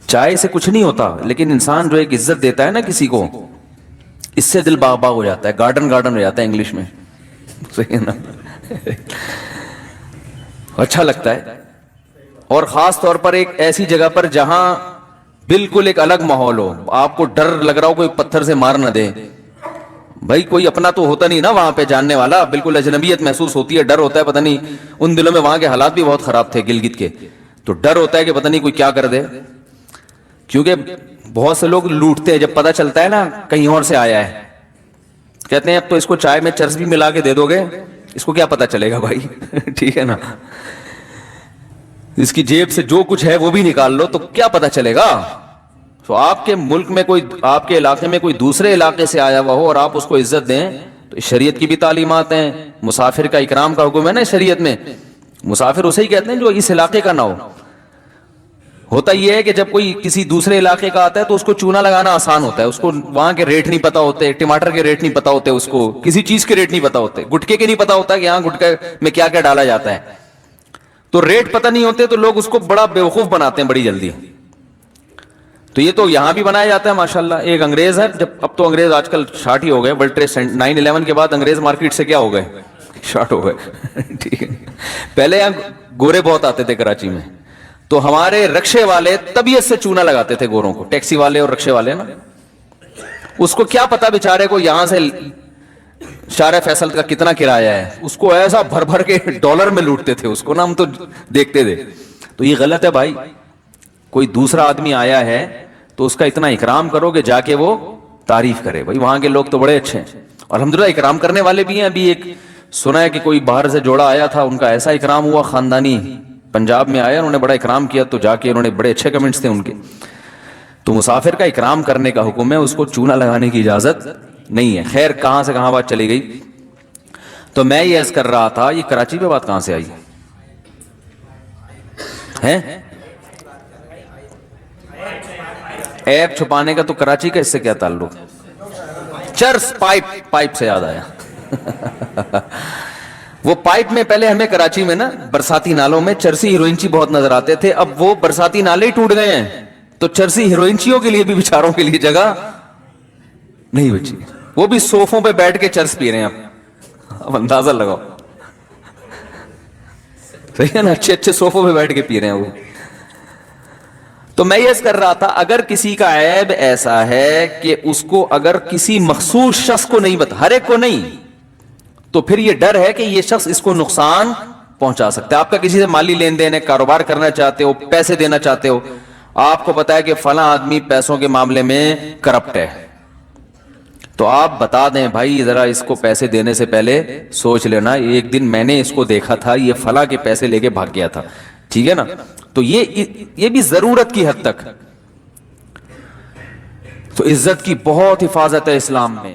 چائے سے کچھ نہیں ہوتا, لیکن انسان جو ایک عزت دیتا ہے نا کسی کو, اس سے دل باغ باغ ہو جاتا ہے, گارڈن گارڈن ہو جاتا ہے انگلش میں. صحیح ہے نا, اچھا لگتا ہے. اور خاص طور پر ایک ایسی جگہ پر جہاں بالکل ایک الگ ماحول ہو, آپ کو ڈر لگ رہا ہو کوئی پتھر سے مار نہ دے. بھائی کوئی اپنا تو ہوتا نہیں نا وہاں پہ جاننے والا, بالکل اجنبیت محسوس ہوتی ہے, ڈر ہوتا ہے. پتہ نہیں ان دنوں میں وہاں کے حالات بھی بہت خراب تھے گلگت کے, تو ڈر ہوتا ہے کہ پتہ نہیں کوئی کیا کر دے. کیونکہ بہت سے لوگ لوٹتے ہیں جب پتہ چلتا ہے نا کہیں اور سے آیا ہے. کہتے ہیں اب تو اس کو چائے میں چرس بھی ملا کے دے دو گے, اس کو کیا پتہ چلے گا بھائی. ٹھیک ہے نا, اس کی جیب سے جو کچھ ہے وہ بھی نکال لو تو کیا پتہ چلے گا. تو آپ کے ملک میں کوئی, آپ کے علاقے میں کوئی دوسرے علاقے سے آیا ہوا ہو اور آپ اس کو عزت دیں, تو شریعت کی بھی تعلیمات ہیں. مسافر کا اکرام کا حکم ہے نا شریعت میں. مسافر اسے ہی کہتے ہیں جو اس علاقے کا نہ ہو. ہوتا یہ ہے کہ جب کوئی کسی دوسرے علاقے کا آتا ہے تو اس کو چونا لگانا آسان ہوتا ہے, اس کو وہاں کے ریٹ نہیں پتا ہوتے, ٹماٹر کے ریٹ نہیں پتا ہوتے, اس کو کسی چیز کے ریٹ نہیں پتا ہوتے, گٹکے کے نہیں پتا ہوتا کہ یہاں گٹکے میں کیا کیا ڈالا جاتا ہے. تو ریٹ پتہ نہیں ہوتے تو لوگ اس کو بڑا بیوقوف بناتے ہیں بڑی جلدی. تو یہ تو یہاں بھی بنایا جاتا ہے ماشاءاللہ. ایک انگریز ہے, جب اب تو انگریز آج کل شارٹ ہی ہو گئے, ورلڈ ٹریڈ 9/11 کے بعد انگریز مارکیٹ سے کیا ہو گئے, شارٹ ہو گئے. ٹھیک ہے, پہلے یہاں گورے بہت آتے تھے کراچی میں, تو ہمارے رکشے والے طبیعت سے چونا لگاتے تھے گوروں کو, ٹیکسی والے اور رکشے والے نا. اس کو کیا پتا بیچارے کو یہاں سے شارع فیصل کا کتنا کرایہ ہے, اس کو ایسا بھر بھر کے ڈالر میں لوٹتے تھے اس کو نا, ہم تو دیکھتے تھے. تو یہ غلط ہے بھائی. کوئی دوسرا آدمی آیا ہے تو اس کا اتنا اکرام کرو کہ جا کے وہ تعریف کرے. بھائی وہاں کے لوگ تو بڑے اچھے ہیں, الحمدللہ اکرام کرنے والے بھی ہیں. ابھی ایک سنا ہے کہ کوئی باہر سے جوڑا آیا تھا, ان کا ایسا اکرام ہوا, خاندانی پنجاب میں آیا, انہوں نے بڑا اکرام کیا, تو جا کے انہوں نے بڑے اچھے کمنٹس تھے ان کے. تو مسافر کا اکرام کرنے کا حکم ہے, اس کو چونا لگانے کی اجازت نہیں ہے. خیر کہاں سے کہاں بات چلی گئی. تو میں یہ عرض کر رہا تھا, یہ کراچی پہ بات کہاں سے آئی ہے؟ ایپ چھپانے کا تو کراچی کا اس سے کیا تعلق؟ چرس پائپ سے یاد آیا. وہ پائپ میں پہلے ہمیں کراچی میں نا برساتی نالوں میں چرسی ہیروئنچی بہت نظر آتے تھے. اب وہ برساتی نالے ہی ٹوٹ گئے ہیں, تو چرسی ہیروئنچیوں کے لیے بھی بیچاروں کے لیے جگہ نہیں بچی. وہ بھی صوفوں پہ بیٹھ کے چرس پی رہے ہیں. اب اندازہ لگاؤ, صحیح ہے نا, اچھے اچھے صوفوں پہ بیٹھ کے پی رہے ہیں وہ. تو میں یہ کر رہا تھا, اگر کسی کا عیب ایسا ہے کہ اس کو اگر کسی مخصوص شخص کو نہیں بتا, ہر ایک کو نہیں, تو پھر یہ ڈر ہے کہ یہ شخص اس کو نقصان پہنچا سکتا ہے. آپ کا کسی سے مالی لین دین ہے, کاروبار کرنا چاہتے ہو, پیسے دینا چاہتے ہو, آپ کو پتا ہے کہ فلاں آدمی پیسوں کے معاملے میں کرپٹ ہے, تو آپ بتا دیں بھائی ذرا اس کو پیسے دینے سے پہلے سوچ لینا, ایک دن میں نے اس کو دیکھا تھا, یہ فلاں کے پیسے لے کے بھاگ گیا تھا. ٹھیک ہے نا. تو یہ بھی ضرورت کی حد تک. تو عزت کی بہت حفاظت ہے اسلام میں.